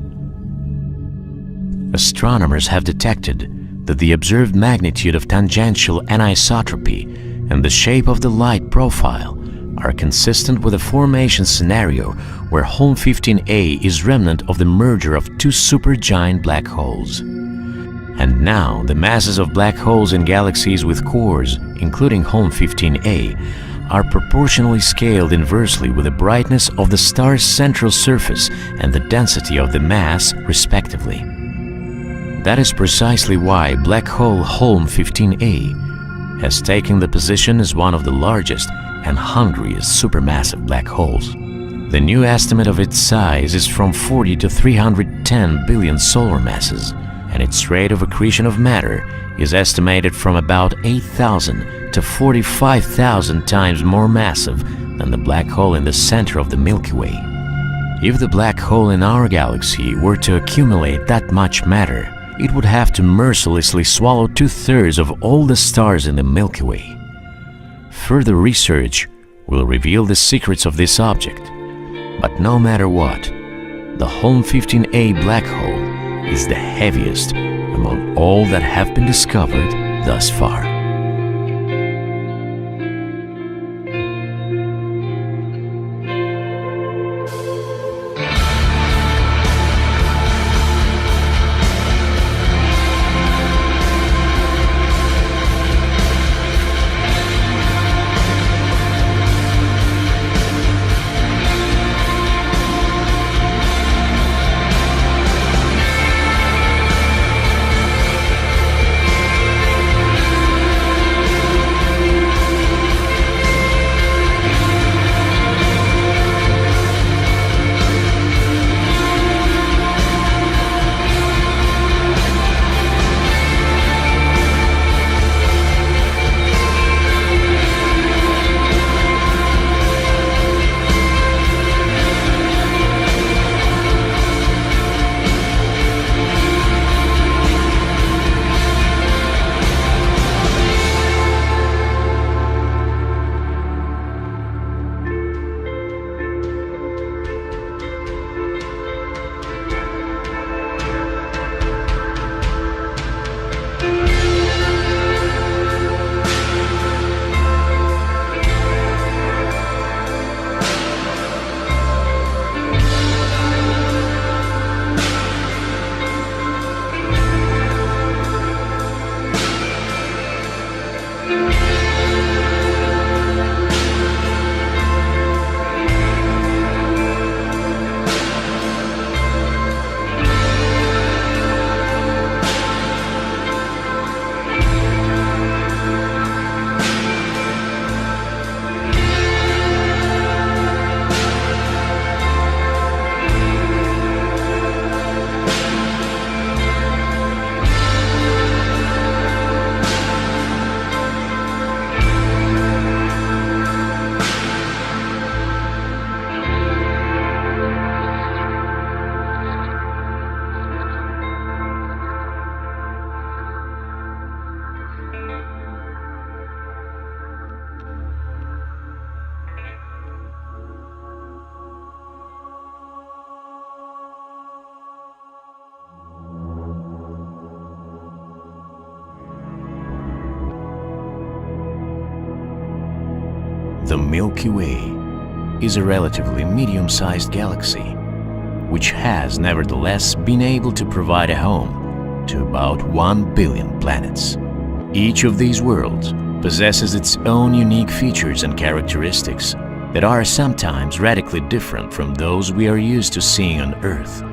Astronomers have detected that the observed magnitude of tangential anisotropy and the shape of the light profile are consistent with a formation scenario where Holm 15a is remnant of the merger of two supergiant black holes. And now the masses of black holes in galaxies with cores, including Holm 15a, are proportionally scaled inversely with the brightness of the star's central surface and the density of the mass, respectively. That is precisely why black hole Holm 15a has taken the position as one of the largest and hungriest supermassive black holes. The new estimate of its size is from 40 to 310 billion solar masses, and its rate of accretion of matter is estimated from about 8,000 to 45,000 times more massive than the black hole in the center of the Milky Way. If the black hole in our galaxy were to accumulate that much matter, it would have to mercilessly swallow 2/3 of all the stars in the Milky Way. Further research will reveal the secrets of this object, but no matter what, the Holm 15a black hole is the heaviest among all that have been discovered thus far. The Milky Way is a relatively medium-sized galaxy, which has nevertheless been able to provide a home to about 1 billion planets. Each of these worlds possesses its own unique features and characteristics that are sometimes radically different from those we are used to seeing on Earth.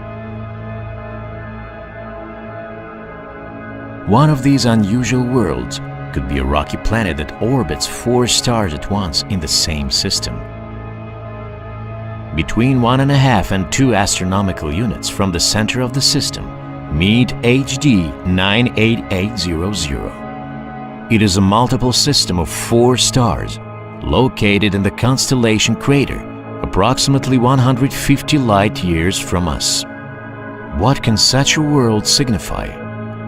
One of these unusual worlds could be a rocky planet that orbits 4 stars at once in the same system. Between 1.5 and 2 astronomical units from the center of the system, meet HD 98800. It is a multiple system of 4 stars located in the constellation Crater, approximately 150 light-years from us. What can such a world signify?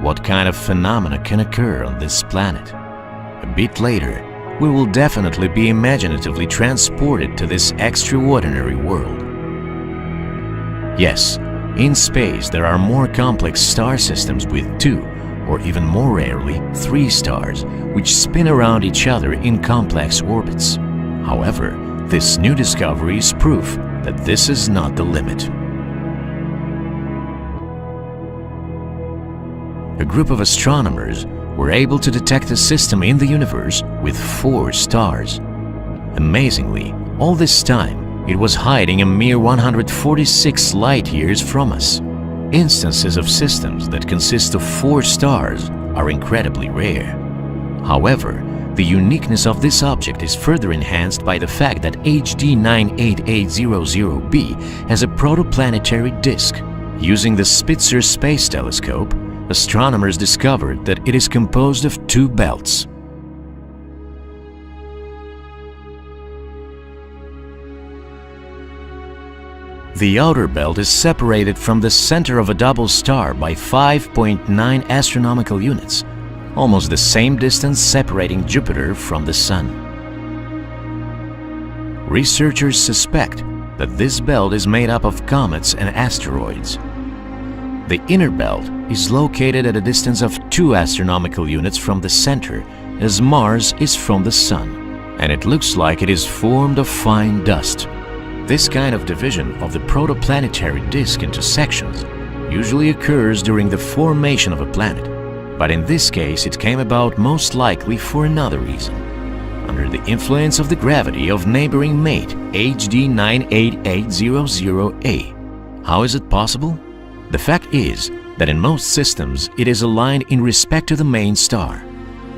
What kind of phenomena can occur on this planet? A bit later, we will definitely be imaginatively transported to this extraordinary world. Yes, in space there are more complex star systems with 2, or even more rarely 3 stars, which spin around each other in complex orbits. However, this new discovery is proof that this is not the limit. A group of astronomers were able to detect a system in the universe with 4 stars. Amazingly, all this time, it was hiding a mere 146 light-years from us. Instances of systems that consist of 4 stars are incredibly rare. However, the uniqueness of this object is further enhanced by the fact that HD 98800b has a protoplanetary disk. Using the Spitzer Space Telescope, astronomers discovered that it is composed of 2 belts. The outer belt is separated from the center of a double star by 5.9 astronomical units, almost the same distance separating Jupiter from the Sun. Researchers suspect that this belt is made up of comets and asteroids. The inner belt is located at a distance of 2 astronomical units from the center, as Mars is from the Sun, and it looks like it is formed of fine dust. This kind of division of the protoplanetary disk into sections usually occurs during the formation of a planet, but in this case it came about most likely for another reason, under the influence of the gravity of neighboring mate HD 98800a. How is it possible? The fact is that in most systems it is aligned in respect to the main star.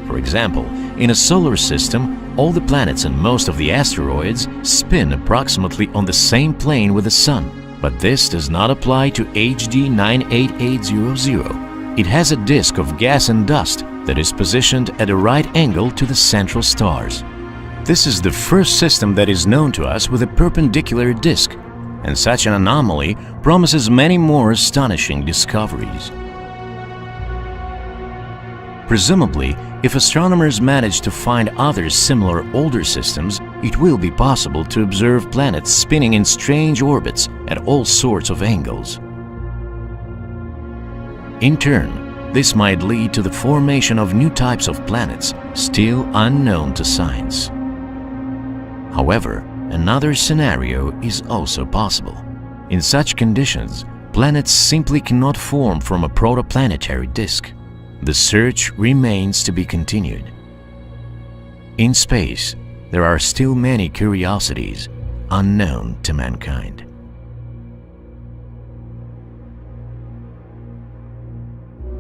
For example, in a solar system, all the planets and most of the asteroids spin approximately on the same plane with the Sun. But this does not apply to HD 98800. It has a disk of gas and dust that is positioned at a right angle to the central stars. This is the first system that is known to us with a perpendicular disk, and such an anomaly promises many more astonishing discoveries. Presumably, if astronomers manage to find other similar older systems, it will be possible to observe planets spinning in strange orbits at all sorts of angles. In turn, this might lead to the formation of new types of planets still unknown to science. However, another scenario is also possible. In such conditions, planets simply cannot form from a protoplanetary disk. The search remains to be continued. In space, there are still many curiosities unknown to mankind.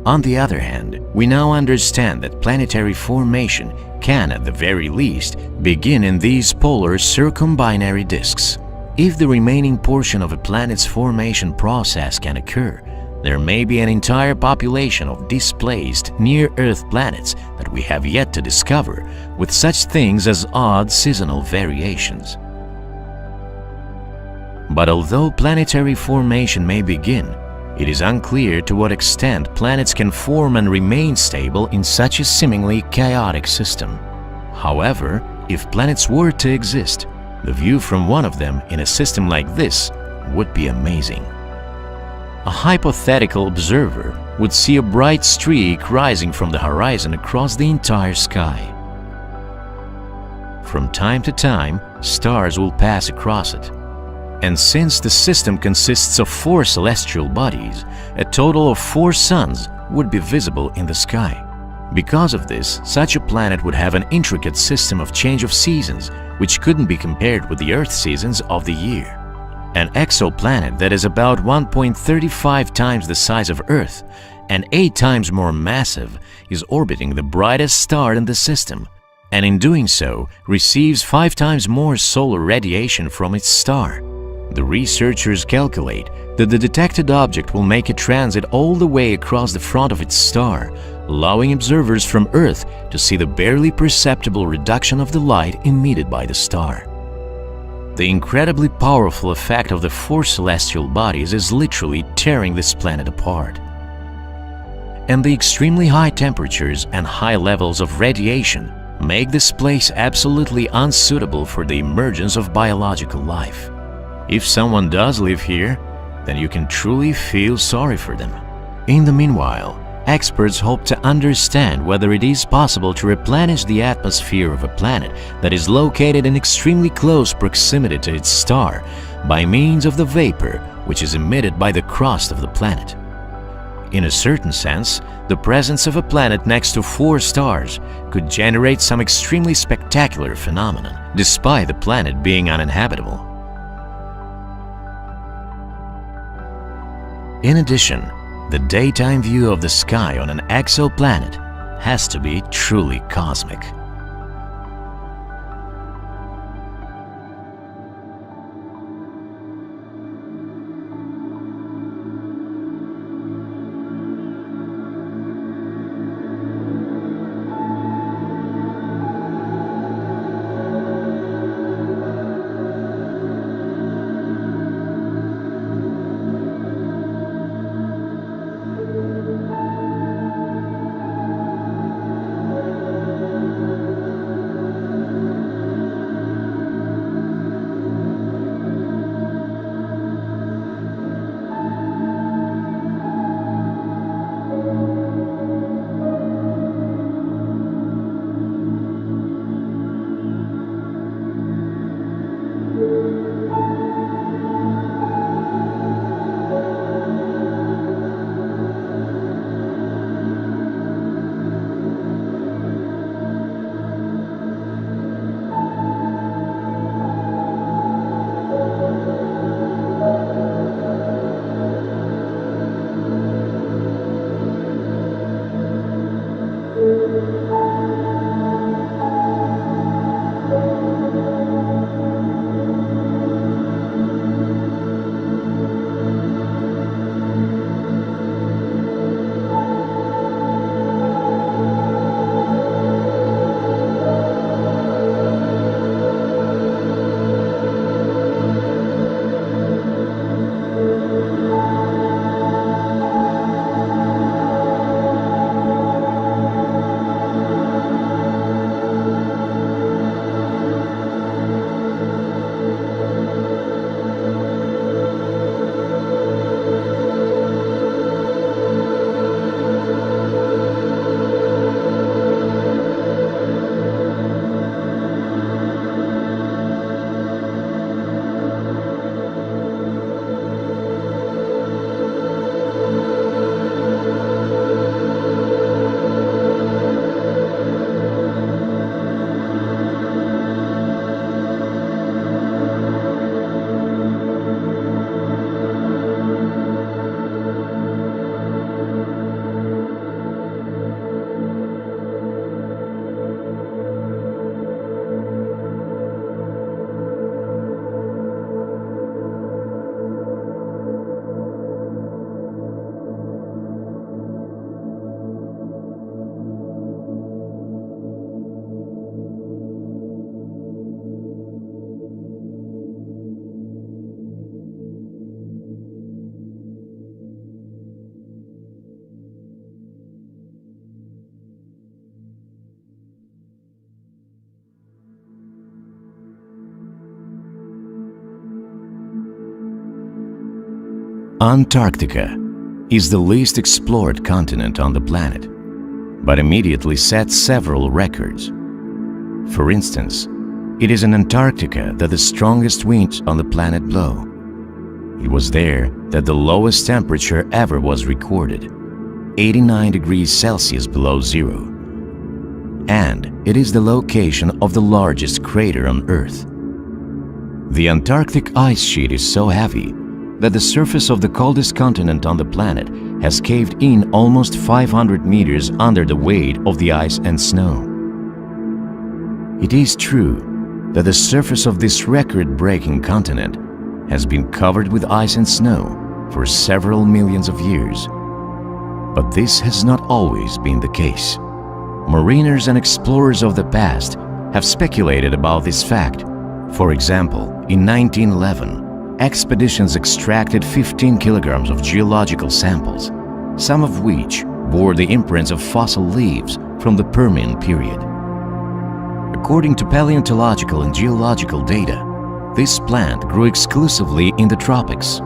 On the other hand, we now understand that planetary formation can, at the very least, begin in these polar circumbinary disks. If the remaining portion of a planet's formation process can occur, there may be an entire population of displaced near-Earth planets that we have yet to discover, with such things as odd seasonal variations. But although planetary formation may begin, it is unclear to what extent planets can form and remain stable in such a seemingly chaotic system. However, if planets were to exist, the view from one of them in a system like this would be amazing. A hypothetical observer would see a bright streak rising from the horizon across the entire sky. From time to time, stars will pass across it. And since the system consists of 4 celestial bodies, a total of 4 suns would be visible in the sky. Because of this, such a planet would have an intricate system of change of seasons, which couldn't be compared with the Earth seasons of the year. An exoplanet that is about 1.35 times the size of Earth and 8 times more massive is orbiting the brightest star in the system, and in doing so receives 5 times more solar radiation from its star. The researchers calculate that the detected object will make a transit all the way across the front of its star, allowing observers from Earth to see the barely perceptible reduction of the light emitted by the star. The incredibly powerful effect of the 4 celestial bodies is literally tearing this planet apart. And the extremely high temperatures and high levels of radiation make this place absolutely unsuitable for the emergence of biological life. If someone does live here, then you can truly feel sorry for them. In the meanwhile, experts hope to understand whether it is possible to replenish the atmosphere of a planet that is located in extremely close proximity to its star by means of the vapor which is emitted by the crust of the planet. In a certain sense, the presence of a planet next to 4 stars could generate some extremely spectacular phenomenon, despite the planet being uninhabitable. In addition, the daytime view of the sky on an exoplanet has to be truly cosmic. Antarctica is the least explored continent on the planet, but immediately sets several records. For instance, it is in Antarctica that the strongest winds on the planet blow. It was there that the lowest temperature ever was recorded, 89 degrees Celsius below zero. And it is the location of the largest crater on Earth. The Antarctic ice sheet is so heavy that the surface of the coldest continent on the planet has caved in almost 500 meters under the weight of the ice and snow. It is true that the surface of this record-breaking continent has been covered with ice and snow for several millions of years. But this has not always been the case. Mariners and explorers of the past have speculated about this fact. For example, in 1911, expeditions extracted 15 kilograms of geological samples, some of which bore the imprints of fossil leaves from the Permian period. According to paleontological and geological data, this plant grew exclusively in the tropics.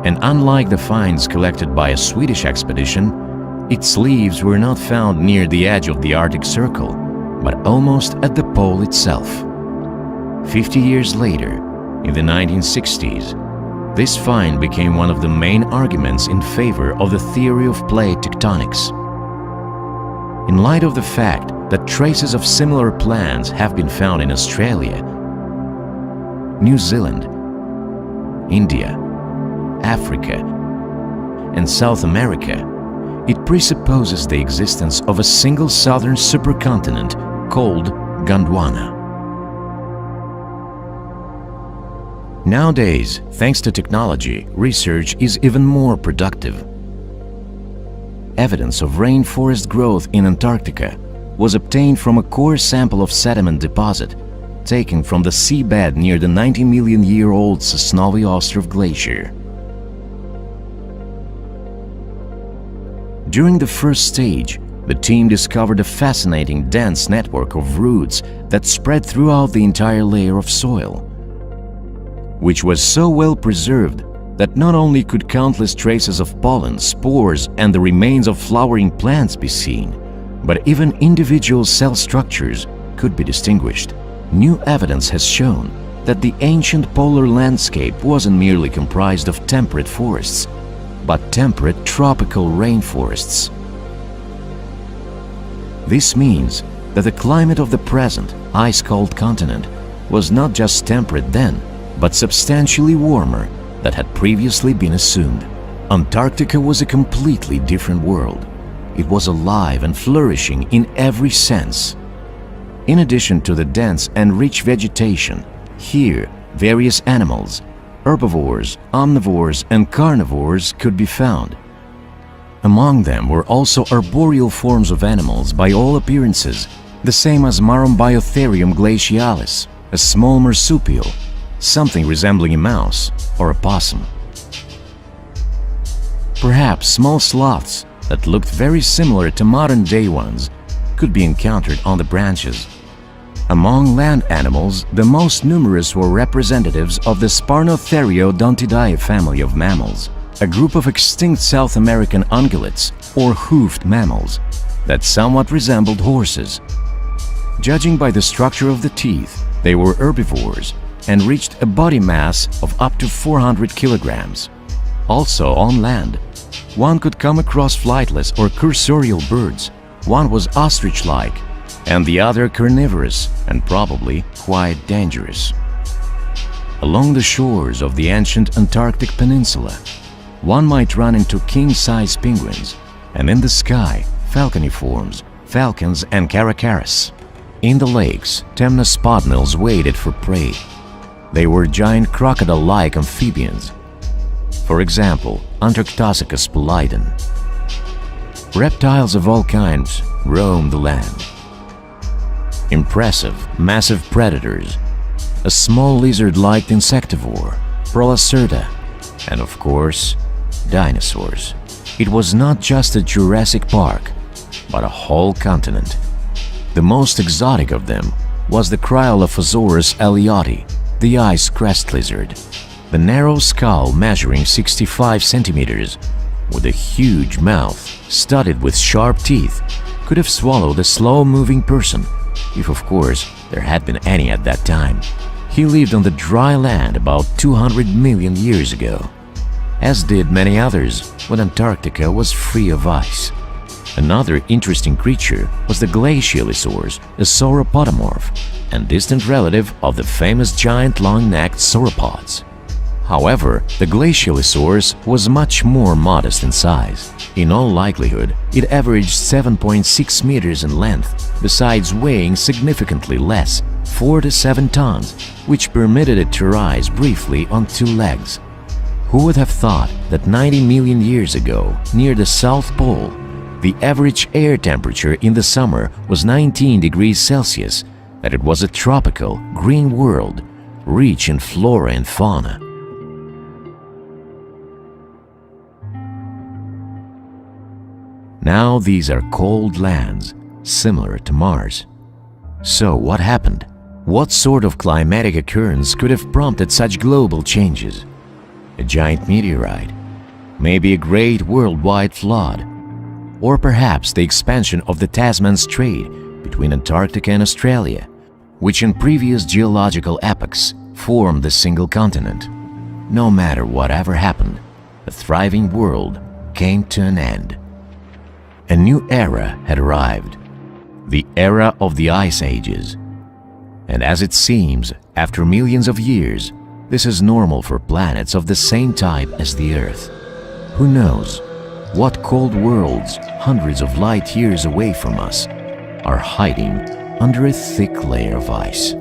And unlike the finds collected by a Swedish expedition, its leaves were not found near the edge of the Arctic Circle, but almost at the pole itself. 50 years later, in the 1960s, this find became one of the main arguments in favor of the theory of plate tectonics. In light of the fact that traces of similar plants have been found in Australia, New Zealand, India, Africa, and South America, it presupposes the existence of a single southern supercontinent called Gondwana. Nowadays, thanks to technology, research is even more productive. Evidence of rainforest growth in Antarctica was obtained from a core sample of sediment deposit taken from the seabed near the 90-million-year-old Sosnovyy Ostrov Glacier. During the first stage, the team discovered a fascinating dense network of roots that spread throughout the entire layer of soil, which was so well preserved that not only could countless traces of pollen, spores, and the remains of flowering plants be seen, but even individual cell structures could be distinguished. New evidence has shown that the ancient polar landscape wasn't merely comprised of temperate forests, but temperate tropical rainforests. This means that the climate of the present ice-cold continent was not just temperate then, but substantially warmer than had previously been assumed. Antarctica was a completely different world. It was alive and flourishing in every sense. In addition to the dense and rich vegetation, here various animals, herbivores, omnivores, and carnivores could be found. Among them were also arboreal forms of animals by all appearances, the same as Marombiotherium glacialis, a small marsupial, something resembling a mouse or a possum. Perhaps small sloths that looked very similar to modern-day ones could be encountered on the branches. Among land animals, the most numerous were representatives of the Sparnotheriodontidae family of mammals, a group of extinct South American ungulates or hoofed mammals that somewhat resembled horses. Judging by the structure of the teeth, they were herbivores and reached a body mass of up to 400 kilograms. Also on land, one could come across flightless or cursorial birds. One was ostrich-like, and the other carnivorous and probably quite dangerous. Along the shores of the ancient Antarctic Peninsula, one might run into king-size penguins, and in the sky, falconiforms, falcons and caracaras. In the lakes, temnospondyls waited for prey. They were giant crocodile-like amphibians. For example, Antarctosuchus pallidon. Reptiles of all kinds roamed the land. Impressive, massive predators, a small lizard-like insectivore, Prolacerta, and of course, dinosaurs. It was not just a Jurassic Park, but a whole continent. The most exotic of them was the Cryolophosaurus ellioti, the ice crest lizard. The narrow skull measuring 65 centimeters, with a huge mouth studded with sharp teeth, could have swallowed a slow-moving person, if of course there had been any at that time. He lived on the dry land about 200 million years ago, as did many others when Antarctica was free of ice. Another interesting creature was the Glacialisaurus, a sauropodomorph and distant relative of the famous giant long-necked sauropods. However, the Glacialisaurus was much more modest in size. In all likelihood, it averaged 7.6 meters in length, besides weighing significantly less, 4 to 7 tons, which permitted it to rise briefly on 2 legs. Who would have thought that 90 million years ago, near the South Pole, the average air temperature in the summer was 19 degrees Celsius, that it was a tropical, green world, rich in flora and fauna? Now these are cold lands, similar to Mars. So what happened? What sort of climatic occurrence could have prompted such global changes? A giant meteorite? Maybe a great worldwide flood? Or perhaps the expansion of the Tasman Strait between Antarctica and Australia, which in previous geological epochs formed the single continent? No matter whatever happened, a thriving world came to an end. A new era had arrived, the era of the Ice Ages. And as it seems, after millions of years, this is normal for planets of the same type as the Earth. Who knows what cold worlds, hundreds of light years away from us, are hiding under a thick layer of ice.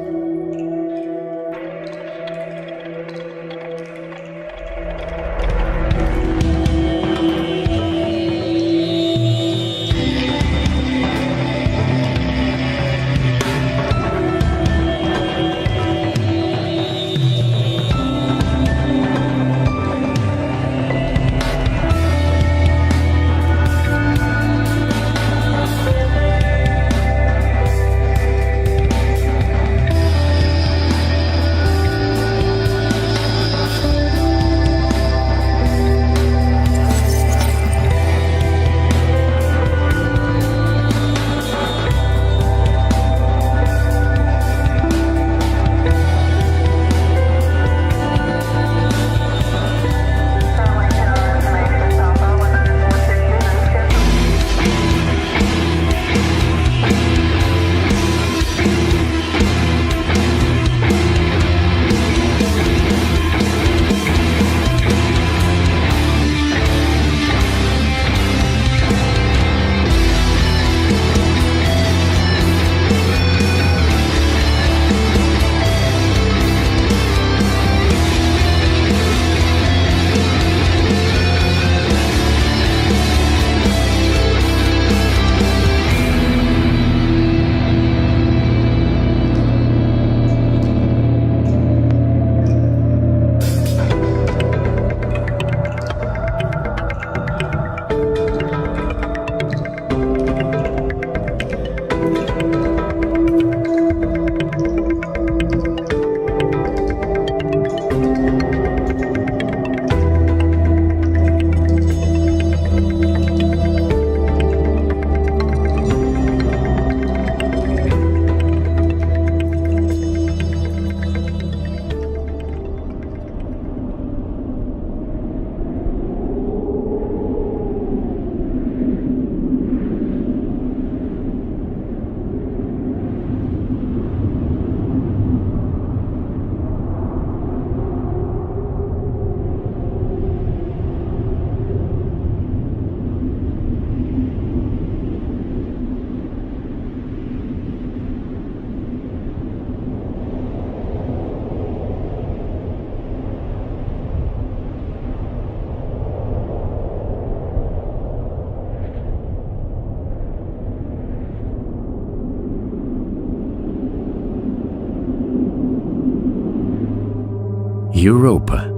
Europa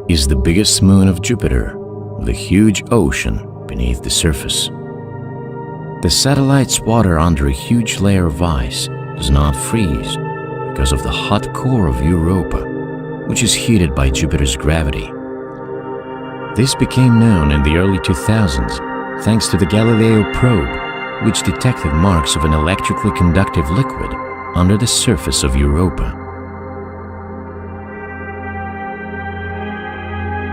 is the biggest moon of Jupiter, with a huge ocean beneath the surface. The satellite's water under a huge layer of ice does not freeze because of the hot core of Europa, which is heated by Jupiter's gravity. This became known in the early 2000s thanks to the Galileo probe, which detected marks of an electrically conductive liquid under the surface of Europa.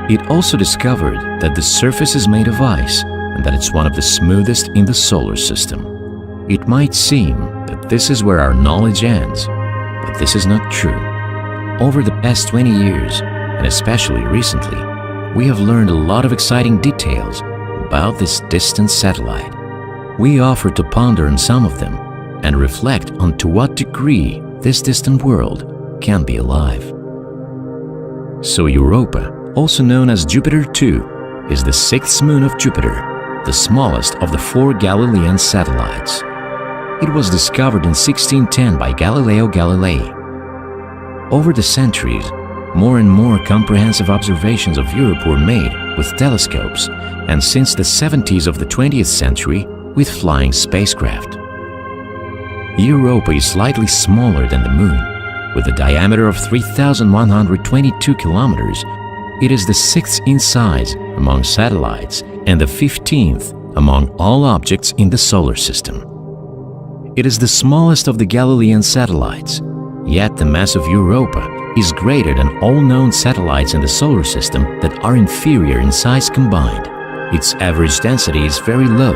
It also discovered that the surface is made of ice and that it's one of the smoothest in the solar system. It might seem that this is where our knowledge ends, but this is not true. Over the past 20 years, and especially recently, we have learned a lot of exciting details about this distant satellite. We offer to ponder on some of them and reflect on to what degree this distant world can be alive. So Europa also known as Jupiter 2, is the sixth moon of Jupiter, the smallest of the 4 Galilean satellites. It was discovered in 1610 by Galileo Galilei. Over the centuries, more and more comprehensive observations of Europe were made with telescopes, and since the 70s of the 20th century, with flying spacecraft. Europa is slightly smaller than the Moon. With a diameter of 3,122 kilometers, it is the 6th in size among satellites and the 15th among all objects in the solar system. It is the smallest of the Galilean satellites, yet the mass of Europa is greater than all known satellites in the solar system that are inferior in size combined. Its average density is very low,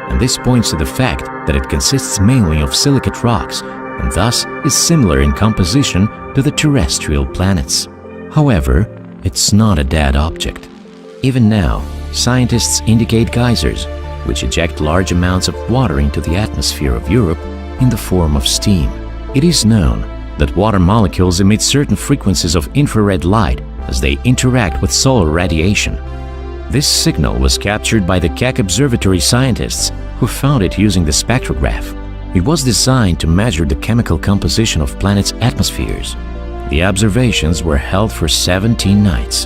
and this points to the fact that it consists mainly of silicate rocks and thus is similar in composition to the terrestrial planets. However, it's not a dead object. Even now, scientists indicate geysers, which eject large amounts of water into the atmosphere of Europe in the form of steam. It is known that water molecules emit certain frequencies of infrared light as they interact with solar radiation. This signal was captured by the Keck Observatory scientists who found it using the spectrograph. It was designed to measure the chemical composition of planets' atmospheres. The observations were held for 17 nights.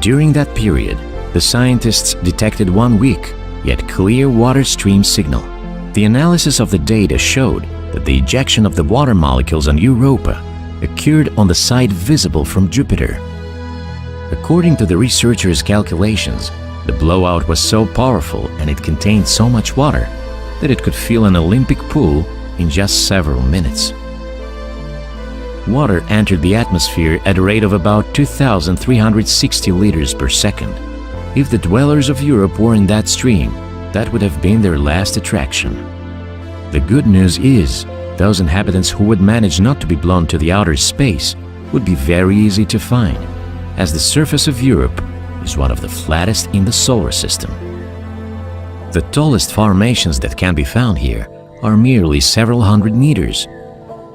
During that period, the scientists detected one weak, yet clear water stream signal. The analysis of the data showed that the ejection of the water molecules on Europa occurred on the side visible from Jupiter. According to the researchers' calculations, the blowout was so powerful and it contained so much water that it could fill an Olympic pool in just several minutes. Water entered the atmosphere at a rate of about 2,360 liters per second. If the dwellers of Europe were in that stream, that would have been their last attraction. The good news is, those inhabitants who would manage not to be blown to the outer space would be very easy to find, as the surface of Europe is one of the flattest in the solar system. The tallest formations that can be found here are merely several hundred meters.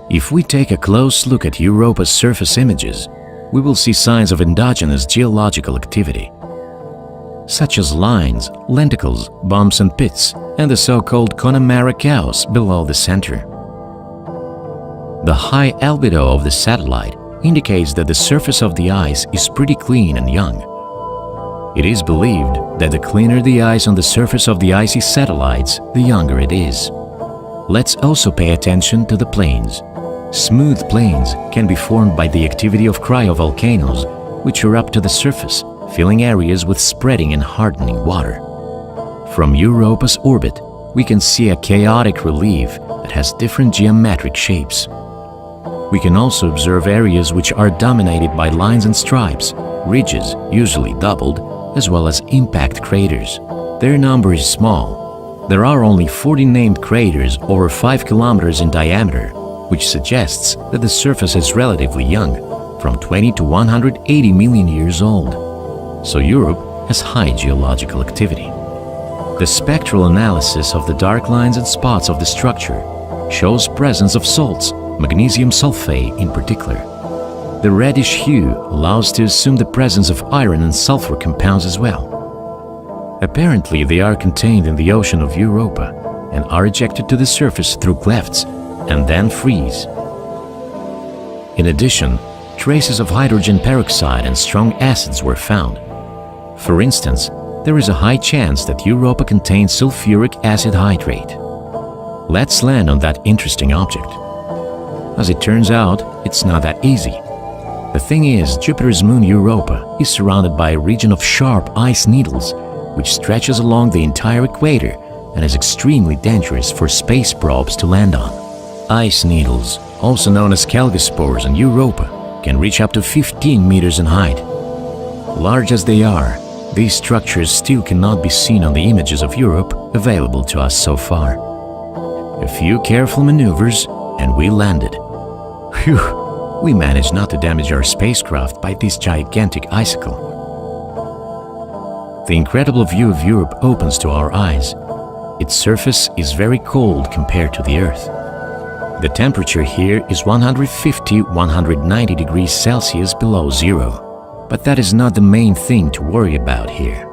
If we take a close look at Europa's surface images, we will see signs of endogenous geological activity, such as lines, lenticles, bumps and pits, and the so-called Connemara chaos below the center. The high albedo of the satellite indicates that the surface of the ice is pretty clean and young. It is believed that the cleaner the ice on the surface of the icy satellites, the younger it is. Let's also pay attention to the plains. Smooth plains can be formed by the activity of cryovolcanoes, which are up to the surface, filling areas with spreading and hardening water. From Europa's orbit, we can see a chaotic relief that has different geometric shapes. We can also observe areas which are dominated by lines and stripes, ridges, usually doubled, as well as impact craters. Their number is small. There are only 40 named craters over 5 kilometers in diameter, which suggests that the surface is relatively young, from 20 to 180 million years old. So Europe has high geological activity. The spectral analysis of the dark lines and spots of the structure shows presence of salts, magnesium sulfate in particular. The reddish hue allows to assume the presence of iron and sulfur compounds as well. Apparently, they are contained in the ocean of Europa and are ejected to the surface through clefts and then freeze. In addition, traces of hydrogen peroxide and strong acids were found. For instance, there is a high chance that Europa contains sulfuric acid hydrate. Let's land on that interesting object. As it turns out, it's not that easy. The thing is, Jupiter's moon Europa is surrounded by a region of sharp ice needles, which stretches along the entire equator and is extremely dangerous for space probes to land on. Ice needles, also known as kelgospores on Europa, can reach up to 15 meters in height. Large as they are, these structures still cannot be seen on the images of Europe available to us so far. A few careful maneuvers and we landed. Phew! We managed not to damage our spacecraft by this gigantic icicle. The incredible view of Europe opens to our eyes. Its surface is very cold compared to the Earth. The temperature here is 150–190 degrees Celsius below zero, But that is not the main thing to worry about here.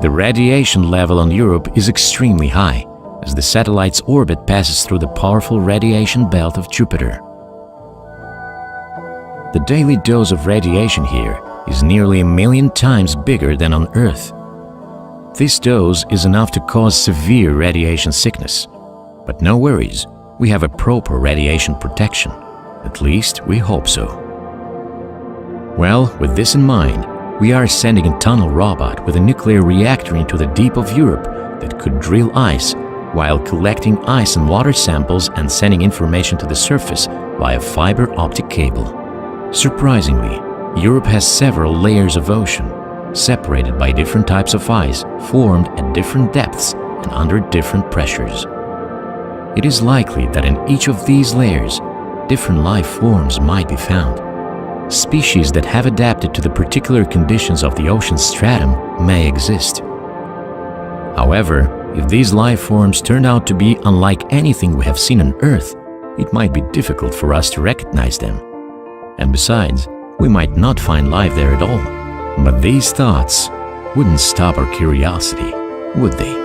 The radiation level on Europe is extremely high, as the satellite's orbit passes through the powerful radiation belt of Jupiter. The daily dose of radiation here is nearly 1 million times bigger than on Earth. This dose is enough to cause severe radiation sickness. But no worries, we have a proper radiation protection. At least we hope so. Well, with this in mind, we are sending a tunnel robot with a nuclear reactor into the deep of Europe that could drill ice while collecting ice and water samples and sending information to the surface via fiber optic cable. Surprisingly, Europe has several layers of ocean, separated by different types of ice formed at different depths and under different pressures. It is likely that in each of these layers, different life forms might be found. Species that have adapted to the particular conditions of the ocean stratum may exist. However, if these life forms turn out to be unlike anything we have seen on Earth, it might be difficult for us to recognize them. And besides, we might not find life there at all. But these thoughts wouldn't stop our curiosity, would they?